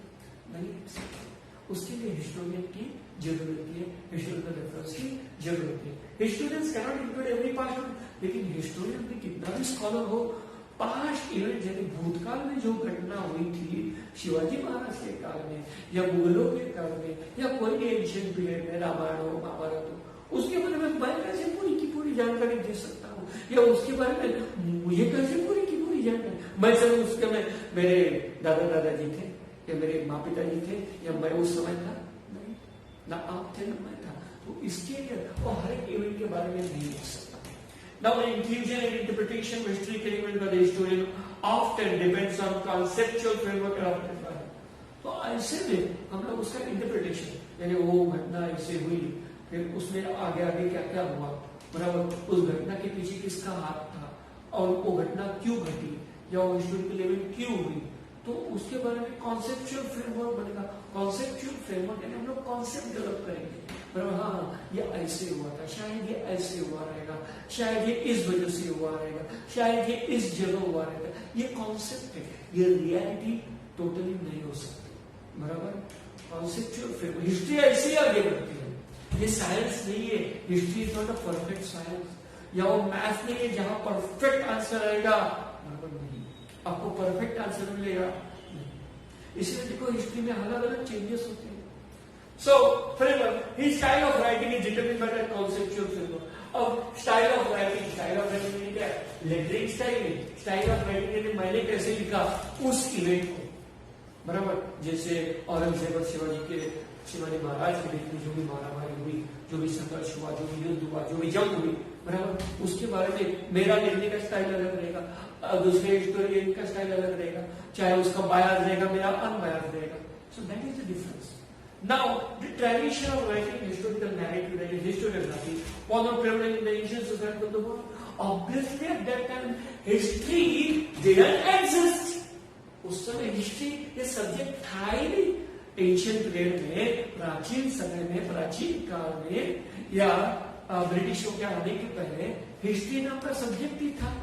नहीं लिख सकते, उसके लिए हिस्टोरियन की जरूरत है, हिस्टोरिकल रेफरेंस की जरूरत है। Historians can not include every past, लेकिन हिस्टोरियन भी कितना भी स्कॉलर हो, पास्ट इवेंट यानी भूतकाल में जो घटना हुई थी शिवाजी महाराज के काल में या मुगलों के काल में या कोई भी एंशिएंट पीरियड में, रामायण हो, महाभारत हो, उसके बारे में मैं कैसे पूरी की पूरी जानकारी दे सकता हूँ, या उसके बारे में मुझे कैसे पूरी की पूरी जानकारी, मैं सब उसके में मेरे दादाजी थे या मेरे माँ पिताजी थे या मैं उस समय था नहीं, ना आप थे ना मैं था, तो इसके लिए वो हर एक इवेंट के बारे में नहीं लिख सकता। Now the inclusion and interpretation of historical event by the historian often depends on conceptual framework adopted by him। तो ऐसे में हम लोग उसका इंटरप्रिटेशन, यानी वो घटना ऐसे हुई, फिर उसमें आगे क्या क्या हुआ बराबर, उस घटना के पीछे किसका हाथ था और वो घटना क्यों घटी या वो हिस्टोरिकल इवेंट क्यों हुई, तो उसके बारे में कॉन्सेप्चुअल फ्रेमवर्क बनेगा। कॉन्सेप्चुअल फ्रेमवर्क यानी हम लोग कॉन्सेप्ट डेवलप करेंगे बराबर, हाँ ये ऐसे हुआ था, शायद ये ऐसे हुआ रहेगा, शायद ये इस वजह से हुआ रहेगा, शायद ये इस जगह हुआ रहेगा, ये कॉन्सेप्ट है, ये रियलिटी टोटली नहीं हो सकती बराबर। कॉन्सेप्चुअल फ्रेमवर्क, हिस्ट्री ऐसे ही आगे बढ़ती है, ये साइंस नहीं है, history is not a perfect science, या वो मैथ नहीं है जहां परफेक्ट आंसर आएगा बराबर, नहीं आपको परफेक्ट आंसर मिलेगा, इसलिए देखो हिस्ट्री में अलग अलग चेंजेस होते हैं। So, framework, his style of writing is determined by the conceptual framework। अब स्टाइल ऑफ राइटिंग क्या है? लेटरिंग स्टाइल ऑफ राइटिंग मैंने कैसे लिखा उस इवेंट को, बराबर। जैसे औरंगजेब और शिवाजी महाराज के बीच में जो भी मारामारी हुई, जो भी संघर्ष हुआ, जो भी युद्ध हुआ, जो भी जंग हुई, बराबर, उसके बारे में मेरा लिखने का स्टाइल अलग रहेगा, दूसरे हिस्टोरियन का स्टाइल अलग रहेगा, चाहे उसका बायस रहेगा, मेरा अनबायस रहेगा। So that is the difference. Now, the tradition of writing historical narrative, that is historiography, was not prevalent in the ancient society of the world. Obviously, at that time, history didn't exist. उस समय history ये subject था ही नहीं। Ancient period में, प्राचीन समय में, प्राचीन काल में, या ब्रिटिशों के आने के पहले हिस्ट्री नाम का सब्जेक्ट ही था,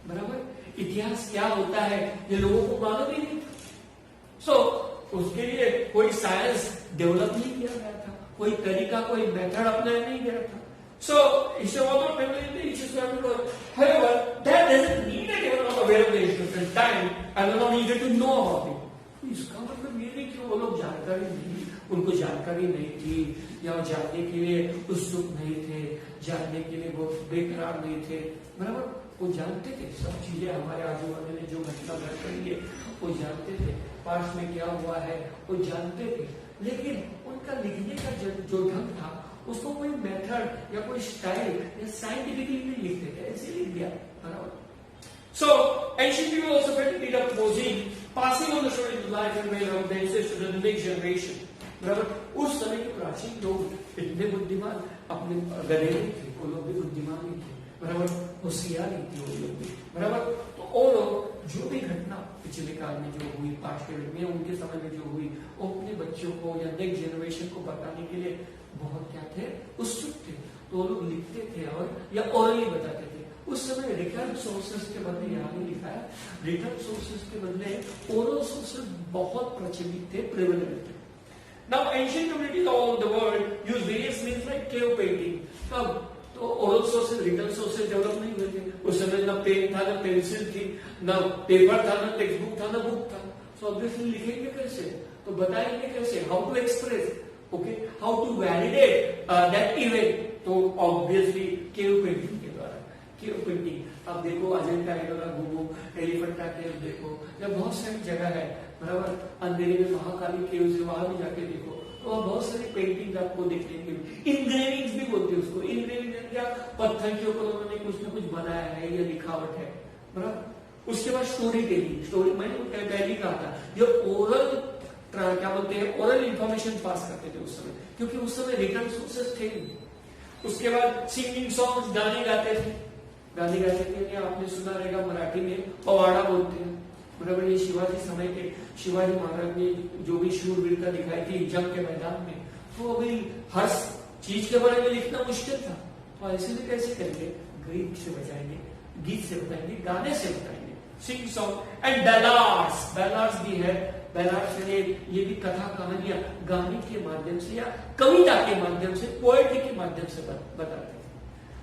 बराबर। इतिहास क्या होता है ये लोगों को मालूम ही नहीं था। सो उसके लिए कोई साइंस डेवलप नहीं किया गया था, कोई तरीका, कोई मेथड अपनाया नहीं गया था। So, it's about family issues. However, that doesn't mean that they were not aware of the issues at time and were not eager to know about it. इसका मतलब ये नहीं कि वो लोग जानकारी नहीं, उनको जानकारी नहीं थी, या वो जानने के लिए उत्सुक नहीं थे, जानने के लिए वो बेकरार नहीं थे, बराबर। वो जानते थे सब चीजें, हमारे आजू बाजू में जो घटना घट रही है वो जानते थे, पास में क्या हुआ है वो जानते थे, लेकिन उनका लिखने का जो ढंग था उसको कोई मेथड या कोई स्टाइल या साइंटिफिकली नहीं लिखते थे, ऐसे लिख दिया, बराबर। So, ancient people also felt the need of posing, passing on the story of life and way of the ancestors to the next generation. बराबर। उस समय के प्राचीन लोग इतने बुद्धिमान, अपने गधे नहीं थे, वो लोग भी बुद्धिमान ही थे, बराबर, होशियार ही थे वो लोग भी, बराबर। तो वो लोग जो भी घटना पिछले काल में जो हुई, पास्ट पीरियड में, उनके समय में जो हुई, वो अपने बच्चों को या नेक्स्ट जनरेशन को बताने के लिए बहुत क्या थे, उत्सुक थे। तो वो लोग लिखते थे और या ओरली बताते थे। उस समय रिटर्न सोर्सेस के बदले, यहाँ नहीं लिखा है, रिटर्न सोर्सेस के बदले ओरल सोर्सेस बहुत प्रचलित थे, प्रेवलेंट थे। Now, ancient communities all over the world use various means like cave painting. कब? तो oral sources, return sources develop नहीं हुए थे। उस समय ना पेन था, ना पेंसिल थी, ना पेपर था, ना टेक्स्ट बुक था, ना बुक था। सो ऑब्वियसली लिखेंगे कैसे, तो बताएंगे कैसे, how to express, okay, how to validate that event, तो ऑब्वियसली केव पेंटिंग के द्वारा। केव पेंटिंग अब देखो, अजंता एलोरा घूमो, एलिफेंटा केव देखो, या बहुत सारी जगह है, बराबर। अंधेरे में महाकाली केव है, वहां भी जाके देखो, तो बहुत सारी पेंटिंग आपको देखने के लिए, इंग्रेविंग्स भी बोलते हैं उसको। इंग्रेविंग क्या, पत्थर के ऊपर उन्होंने कुछ न कुछ बनाया है या लिखावट है, बराबर। उसके बाद स्टोरी टेलिंग, स्टोरी मैंने पहले कहा था, ये ओरल क्या बोलते हैं, ओरल इंफॉर्मेशन पास करते थे उस समय, क्योंकि उस समय रिटर्न सोर्सेस थे। उसके बाद सिंगिंग सॉन्ग्स, गाने गाते थे, गाने गाते थे, आपने सुना रहेगा मराठी में पवाड़ा बोलते हैं, बराबर। ये शिवाजी समय के, शिवाजी महाराज ने जो भी शूरवीरता दिखाई थी जंग के मैदान में, तो अभी हर चीज के बारे में लिखना मुश्किल था, तो ऐसे में कैसे करेंगे, गीत से बजाएंगे, गीत से बताएंगे, गाने से बताएंगे, सिंग सॉन्ग एंड बैलाड्स, बैलाड्स भी है। बैलाड्स में ये भी कथा कहानियां गाने के माध्यम से या कविता के माध्यम से, पोएट्री के माध्यम से बताते हैं।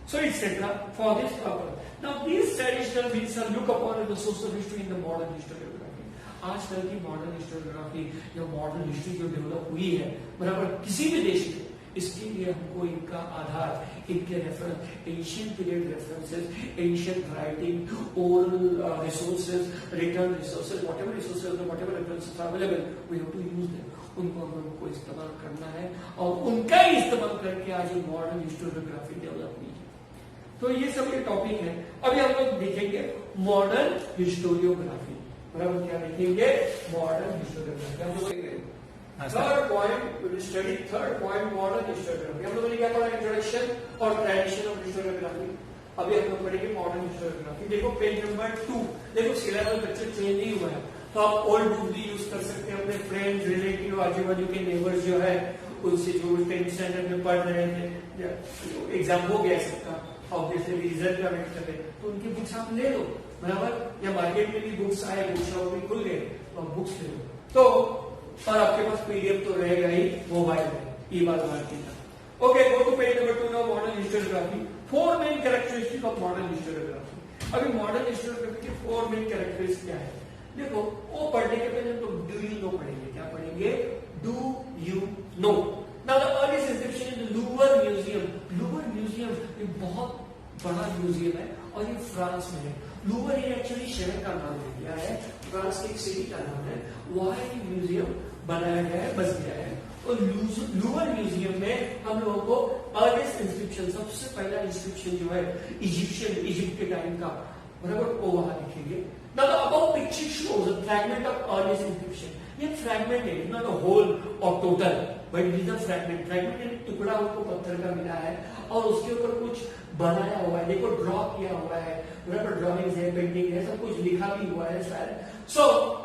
So etc. for this purpose. Now these traditional means are looked upon as the source of history in the modern historiography. आजकल की मॉडर्न हिस्टोरियोग्राफी या मॉडर्न हिस्ट्री जो डेवलप हुई है, बराबर, किसी भी देश में, इसके लिए हमको इनका आधार, इनके reference, ancient period references, ancient writing, oral resources, written resources, whatever resources, whatever references available, we have to use them. उनको हम लोगों को इस्तेमाल करना है और उनका ही इस्तेमाल करके आज ये मॉडर्न हिस्टोरियोग्राफी डेवलप हुई है। तो ये सब ये टॉपिक है। अभी हम लोग देखेंगे मॉडर्न हिस्टोरियोग्राफी, बराबर। क्या देखेंगे, मॉडर्न हिस्टोरियोग्राफी। हम लोग third point study, third point modern historiography. हम लोगों ने क्या पढ़ा, इंट्रोडक्शन और ट्रेडिशन ऑफ हिस्टोरियोग्राफी। अभी हम लोग पढ़ेंगे मॉडर्न हिस्टोरियोग्राफी। देखो पेज नंबर 2, देखो सिलेबस बच्चे चेंज नहीं हुआ है, तो आप ओल्ड बुक भी यूज कर सकते हैं, अपने फ्रेंड्स, रिलेटिव, आजू बाजू के नेबर्स जो है उनसे, जो 10th स्टैंडर्ड में पढ़ रहे थे, एग्जाम हो गया सबका, ऑब्वियसली रिजल्ट का वेट कर रहे, तो उनकी बुक्स आप ले लो, बराबर। या मार्केट में भी बुक्स आए, बुक शॉप भी खुल गए, तो आप बुक्स ले लो। तो और आपके पास पीडीएफ तो रहेगा ही मोबाइल में, ई-बार market. Okay, go to page number 2 now, modern historiography. 4 main characteristic of modern historiography. अभी मॉडर्न हिस्टोरियोग्राफी के 4 मेन कैरेक्टरिस्टिक क्या है, देखो। वो पढ़ने के पहले तो डू यू नो पढ़ेंगे। क्या पढ़ेंगे, do you know. Now the earliest inscription in the Louvre Museum ये बहुत बड़ा म्यूजियम है और ये फ्रांस में है। लूवर ये एक्चुअली शहर का नाम है, क्या है, फ्रांस की एक सिटी का नाम है, वहां ये म्यूजियम बनाया गया है, बस गया है। और लूवर म्यूजियम में हम लोगों को अर्लिएस्ट इंस्क्रिप्शन, सबसे पहला इंस्क्रिप्शन जो है इजिप्ट के टाइम का, बराबर, वो वहां दिखेंगे। Now the above picture shows a fragment of earliest inscription. ये फ्रैगमेंट है, नॉट अ होल और total, but it is a fragment. Fragment यानी टुकड़ा उसको पत्थर का मिला है और उसके ऊपर कुछ बनाया हुआ है, देखो ड्रॉ किया हुआ है, ड्राइंग्स है, पेंटिंग है, सब कुछ लिखा भी हुआ है शायद। So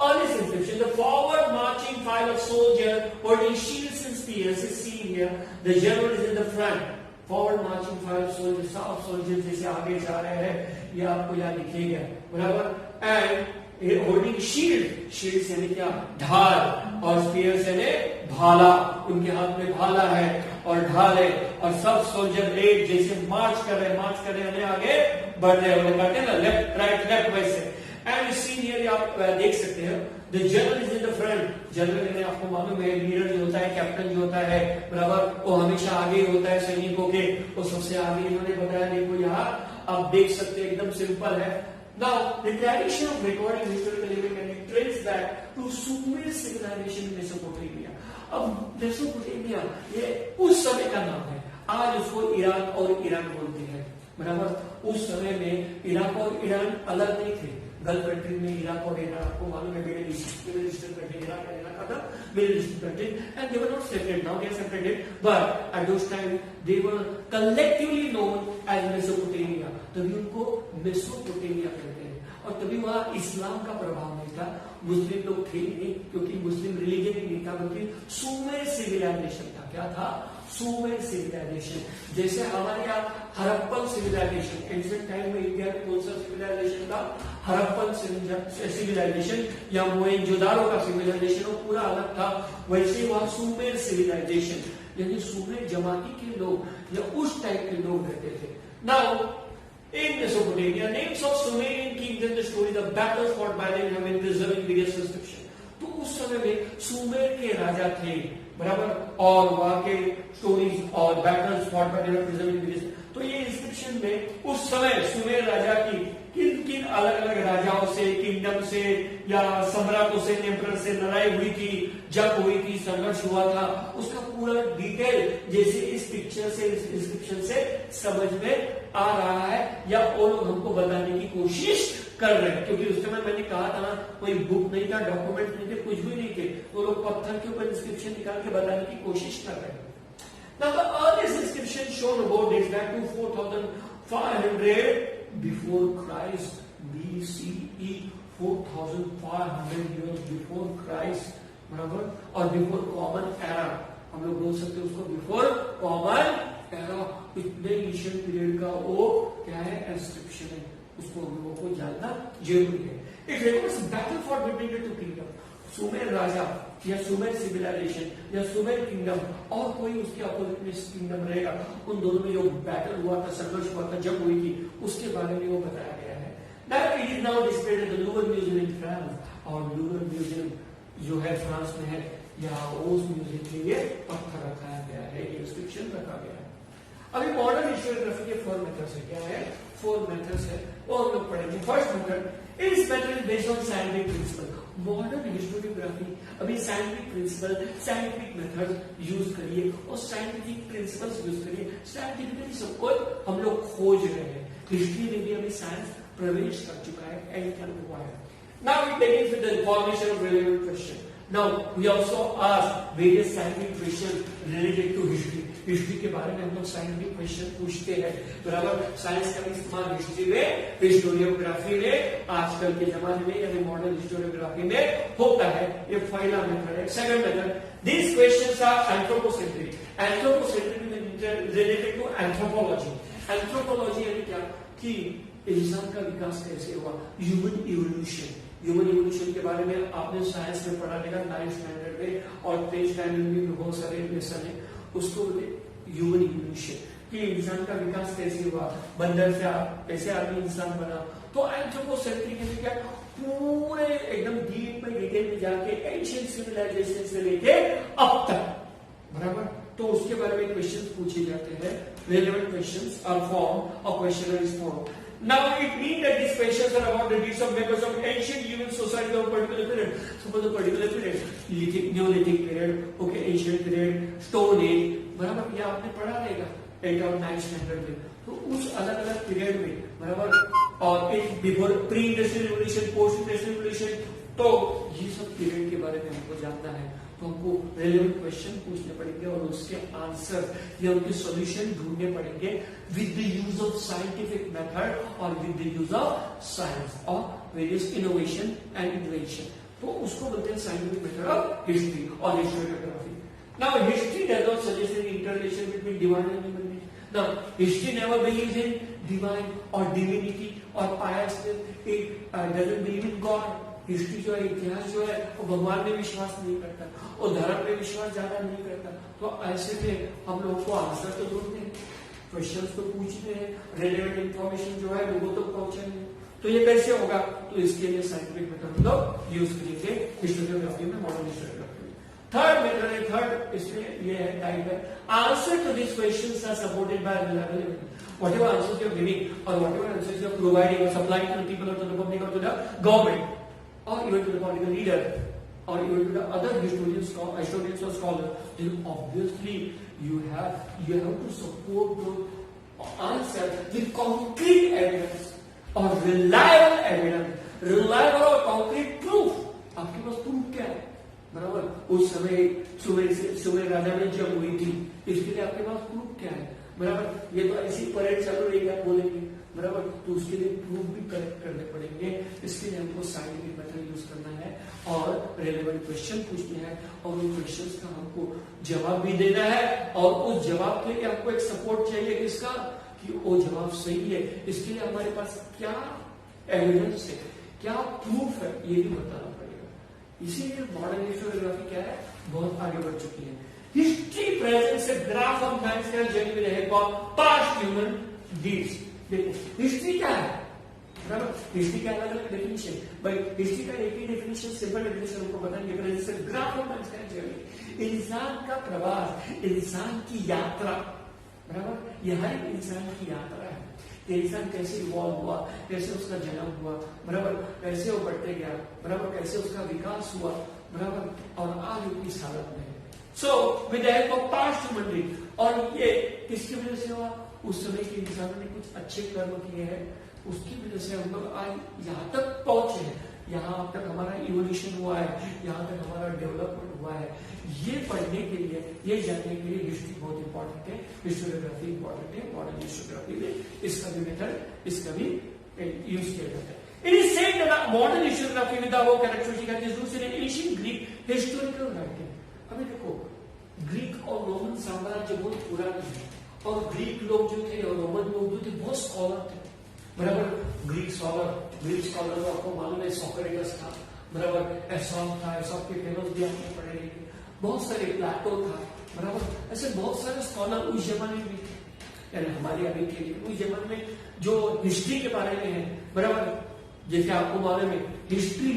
earliest inscription, the forward marching file of soldier holding shields and spears is seen here. The general is in the front. Forward marching five soldiers, सब सोल्जर्स जैसे आगे जा रहे हैं, ये आपको यहाँ दिखेगा, बराबर। एंड होल्डिंग शील्ड, शील्ड यानी क्या, ढाल, और स्पीयर्स यानी भाला, उनके हाथ में भाला है और ढाल है, और सब सोल्जर एक जैसे मार्च कर रहे हैं, आगे बढ़ रहे हैं, कहते हैं ना लेफ्ट राइट लेफ्ट वैसे। एंड सीन हियर आप देख सकते हो, the general is in the front. General में आपको मालूम है लीडर जो होता है, कैप्टन जो होता है, बराबर, वो हमेशा आगे ही होता है सैनिकों के, वो सबसे आगे इन्होंने बताया। देखो यहाँ आप देख सकते हैं, एकदम सिंपल है। Now the tradition of recording historical events can be traced back to Sumer civilization in Mesopotamia. अब मेसोपोटामिया ये उस समय का नाम है, आज उसको इराक और ईरान बोलते हैं, बराबर। उस समय में इराक और ईरान अलग नहीं थे। गल्फ कंट्री में इराक और ईरान, आपको मालूम है, middle eastern country, Iraq and Iran था middle eastern country, and they were not separate, now they are separated, but at those time they were collectively known as Mesopotamia. तभी उनको Mesopotamia कहते हैं, और तभी वहां इस्लाम का प्रभाव नहीं था, मुस्लिम लोग थे नहीं, क्योंकि मुस्लिम रिलीजन ही नहीं था, बल्कि सुमेर सिविलाइजेशन था। क्या था? सुमेर सिविलाइजेशन। जैसे हमारे यहाँ हड़प्पन सिविलाइजेशन, एंशिएंट टाइम में इंडिया में कौन सा सिविलाइजेशन था? हड़प्पन सिविलाइजेशन या मोहनजोदारो का सिविलाइजेशन, वो पूरा अलग था। वैसे वहां सुमेर सिविलाइजेशन, यानी सुमेर जमाती के लोग या उस टाइप के लोग रहते थे। Now in Mesopotamia, names of Sumerian kings and the story, the battles fought by them have been preserved in various inscriptions. तो उस समय में सुमेर के राजा थे, बराबर, और वहां के स्टोरीज और battles fought bye them preserve in various. तो ये इंस्क्रिप्शन में उस समय सुमेर राजा की किन किन अलग अलग राजाओं से, किंगडम से या सम्राटों से, एम्परर से लड़ाई हुई थी, जंग हुई थी, संघर्ष हुआ था, उसका पूरा डिटेल जैसे इस पिक्चर से, इस इंस्क्रिप्शन से समझ में आ रहा है, या वो लोग हमको बताने की कोशिश कर रहे हैं। क्योंकि उस समय मैंने कहा था ना, कोई बुक नहीं था, डॉक्यूमेंट नहीं थे, कुछ भी नहीं थे, वो लोग पत्थर के ऊपर इंस्क्रिप्शन निकाल के बताने की कोशिश कर रहे हैं। Now the earliest inscription shown above dates back to 4500 before Christ, BCE, 4500 years before Christ, बराबर, और बिफोर कॉमन एरा, हम लोग बोल सकते हैं उसको बिफोर कॉमन एरा। इतने एंशिएंट पीरियड का वो क्या है, इंस्क्रिप्शन है, उसको हम लोगों को जानना जरूरी है। It records battle for between the two kingdom, Sumer राजा या सुमेर सिविलाइजेशन या सुमेर किंगडम और कोई उसके अपोजिट में किंगडम रहेगा, उन दोनों में जो बैटल हुआ था, संघर्ष हुआ था, जब हुई थी, उसके बारे में वो बताया गया है। That it is now displayed at the Louvre museum in France, और लूवर म्यूजियम जो है फ्रांस में है, यहाँ उस म्यूजियम के लिए पत्थर रखाया गया है, इंस्क्रिप्शन रखा गया है। अभी मॉडर्न हिस्टोरियोग्राफी के 4 मेथड्स है, क्या है, 4 मेथड्स है, वो हम लोग पढ़ेंगे। फर्स्ट मेथड, इस method is based on scientific principle. Modern historiography अभी scientific principle, scientific method use करिए और साइंटिफिक प्रिंसिपल्स यूज करिए। साइंटिफिकली सबको हम लोग खोज रहे हैं, हिस्ट्री में भी अभी साइंस प्रवेश कर चुका है, and can require. Now we begin with the formation of relevant question. Now we also ask various scientific questions related to history. History के बारे में हम लोग साइंटिफिक क्वेश्चन पूछते हैं, बराबर। साइंस का भी इस्तेमाल हिस्ट्री में, हिस्टोरियोग्राफी में, आजकल के जमाने में यानी मॉडर्न हिस्टोरियोग्राफी में होता है। ये पहला मेथड है। Second method, these questions are anthropocentric. Anthropocentric is related to anthropology. Anthropology यानी क्या, कि इंसान का विकास कैसे हुआ, ह्यूमन इवोल्यूशन। ह्यूमन इवोल्यूशन के बारे में आपने साइंस में पढ़ा लेगा 9th स्टैंडर्ड में, और 10th स्टैंडर्ड में भी बहुत सारे लेसन है, उसको ह्यूमन इवोल्यूशन, कि इंसान का विकास कैसे हुआ, बंदर से कैसे आदमी इंसान बना। तो एंथ्रोपोसेंट्रिक में क्या, पूरे एकदम डीप में डिटेल में जाके एंशिएंट सिविलाइजेशन से लेके अब तक, बराबर, तो उसके बारे में क्वेश्चन पूछे जाते हैं। relevant questions are formed, a questionnaire is formed. Now it means that these questions are about the deeds of members of ancient human society of a particular period. Suppose a particular period, Neolithic period, okay, ancient period, Stone Age, बराबर, ये आपने पढ़ा रहेगा 8 और 9 standard में. तो उस अलग अलग पीरियड में, बराबर, और before pre industrial revolution, post industrial revolution, तो ये सब पीरियड के बारे में हमको जानना है. तो हमको रेलेवेंट क्वेश्चन पूछने पड़ेंगे और उसके आंसर या उनके सॉल्यूशन ढूंढने पड़ेंगे with the use of scientific method और with the use of science और वेरियस इनोवेशन एंड इन्वेंशन. तो उसको बोलते हैं साइंटिफिक मेथड ऑफ हिस्ट्री और historiography. Now history does not suggest any interrelation between divine and human. Now, history never believes in divine or divinity or pious. It doesn't believe in God. History जो है, इतिहास जो है, वो भगवान में विश्वास नहीं करता और धर्म में विश्वास ज्यादा नहीं करता. तो ऐसे में हम लोगों को आंसर तो ढूंढते हैं, क्वेश्चंस तो पूछते हैं, रेलेवेंट इंफॉर्मेशन जो है लोगों तक पहुंचाएंगे. तो ये कैसे होगा? तो इसके लिए साइंटिफिक मेथड लोग यूज करेंगे हिस्टोरियोग्राफी में, मॉडर्न हिस्टोरियोग्राफी में. थर्ड मेथड है, थर्ड इसमें ये है टाइप है, answer to this questions are supported by reliable evidence. Whatever answers you are giving or whatever answers you are providing or supplying to the people or to the public or to the government or even to the political leader or even to the other historians or scholars, then obviously you have to support those answers with concrete evidence or reliable evidence, reliable or concrete proof. आपके पास proof क्या है? बराबर, उस समय सुमेर राजा में जब हुई थी, इसके लिए आपके पास प्रूफ क्या है? बराबर, ये तो ऐसी परेड चल रही है आप बोलेंगे, बराबर, तो उसके लिए प्रूफ भी कलेक्ट करने पड़ेंगे. इसके लिए हमको साइंटिफिक मेथड यूज करना है और रेलेवेंट क्वेश्चन पूछने हैं और उन क्वेश्चंस का हमको जवाब भी देना है और उस जवाब के लिए हमको एक सपोर्ट चाहिए किसका, कि वो जवाब सही है. इसके लिए हमारे पास क्या एविडेंस है, क्या प्रूफ है, ये भी बताना पड़ेगा. इसीलिए मॉडर्न हिस्टोरियोग्राफी क्या है, बहुत आगे बढ़ चुकी है. History presents a graph of Mankind journey with help of past human deeds. देखो हिस्ट्री क्या है, बराबर, हिस्ट्री का अलग अलग डेफिनेशन, भाई हिस्ट्री का एक ही डेफिनेशन, सिंपल डेफिनेशन हमको बताएंगे. Presents a graph of Mankind journey, इंसान का प्रवास, इंसान की यात्रा, बराबर, यह एक इंसान की यात्रा है. ये इंसान कैसे इवॉल्व हुआ, कैसे उसका जन्म हुआ, बराबर, कैसे वो बढ़ते गया, बराबर, कैसे उसका विकास हुआ, बराबर, और आज वो किस हालत में है. So, with the help of past human beings, और ये किसकी वजह से हुआ? उस समय के इंसानों ने कुछ अच्छे कर्म किए हैं, उसकी वजह से हम लोग आज यहाँ तक पहुंचे हैं, यहाँ तक हमारा इवोल्यूशन हुआ है, यहाँ तक हमारा डेवलपमेंट हुआ है. ये पढ़ने के लिए, ये जानने के लिए हिस्ट्री बहुत इंपॉर्टेंट है, हिस्टोरियोग्राफी इंपॉर्टेंट है. मॉडर्न हिस्टोरियोग्राफी में इसका भी मेथड, इसका भी यूज किया जाता है. It is said that modern historiography with the above characteristic is rooted in ancient Greek historical writing. अभी देखो, ग्रीक और रोमन साम्राज्य बहुत पुराने हैं और ग्रीक लोग जो थे और रोमन लोग जो थे बहुत स्कॉलर थे, बराबर. ग्रीक स्कॉलर तो आपको मालूम है, सोक्रेटिस था, बराबर, एसॉप था, एसॉप के फेमस भी आपने पढ़े हैं, बहुत सारे, प्लेटो था, बराबर, ऐसे बहुत सारे स्कॉलर उस जमाने में थे. यानी हमारे अभी के लिए उस जमाने में जो हिस्ट्री के बारे में है, बराबर, जैसे आपको मालूम है हिस्ट्री,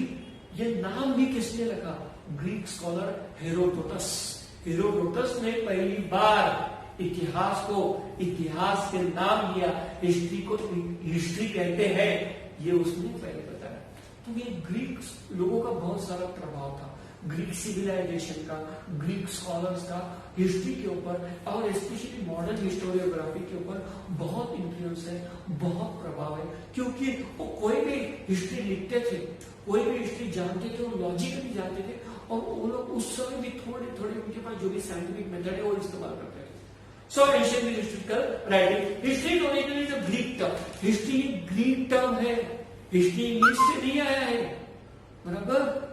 ये नाम भी किसने रखा? ग्रीक स्कॉलर हेरोडोटस ने पहली बार इतिहास के नाम दिया. हिस्ट्री को हिस्ट्री कहते हैं, ये उसने पहले बताया. तो ये ग्रीक लोगों का बहुत सारा प्रभाव था, ग्रीक सिविलाइजेशन का, ग्रीक स्कॉलर्स का हिस्ट्री के ऊपर और स्पेशली मॉडर्न हिस्टोरियोग्राफी के ऊपर बहुत इन्फ्लुएंस है, बहुत प्रभाव है. क्योंकि वो कोई भी हिस्ट्री लिखते थे, कोई भी हिस्ट्री जानते थे, वो लॉजिकली जानते थे और वो लोग उस समय भी थोड़े उनके पास जो भी साइंटिफिक मेथड है वो इस्तेमाल करते थे. So ancient historical writing, history originally is a Greek term. History Greek term है, हिस्ट्री इंग्लिश से नहीं आया है, बराबर.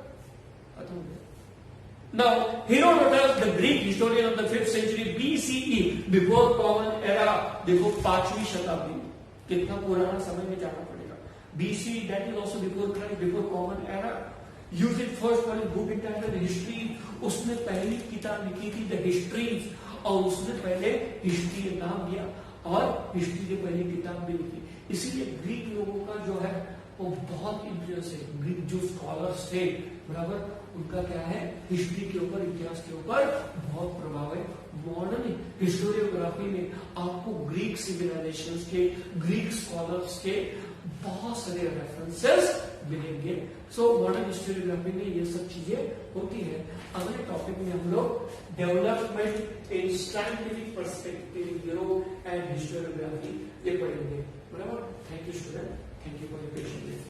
Now, Herodotus, the Greek historian of the 5th century BCE, before Common Era, देखो 5वीं शताब्दी, कितना पुराना समय में जाना पड़ेगा. BCE, that is also before Christ, before Common Era. Use it first for a book entitled History. उसने पहली किताब लिखी थी The Histories और उसने पहले हिस्ट्री नाम दिया और हिस्ट्री की पहली किताब भी लिखी. इसीलिए ग्रीक लोगों का जो है वो बहुत इंफ्लुएंस है. ग्रीक जो स्कॉलर्स थे, बराबर, उनका क्या है, हिस्ट्री के ऊपर, इतिहास के ऊपर बहुत प्रभाव है। मॉडर्न हिस्टोरियोग्राफी में आपको ग्रीक सिविलाइजेशंस के, ग्रीक स्कॉलर्स के बहुत सारे रेफरेंसेस मिलेंगे। सो मॉडर्न हिस्टोरियोग्राफी में ये सब चीजें होती है। अगले टॉपिक में हम लोग development in scientific perspective Europe and historiography ये पढ़ेंगे, बराबर। Thank you student, thank you for your patience.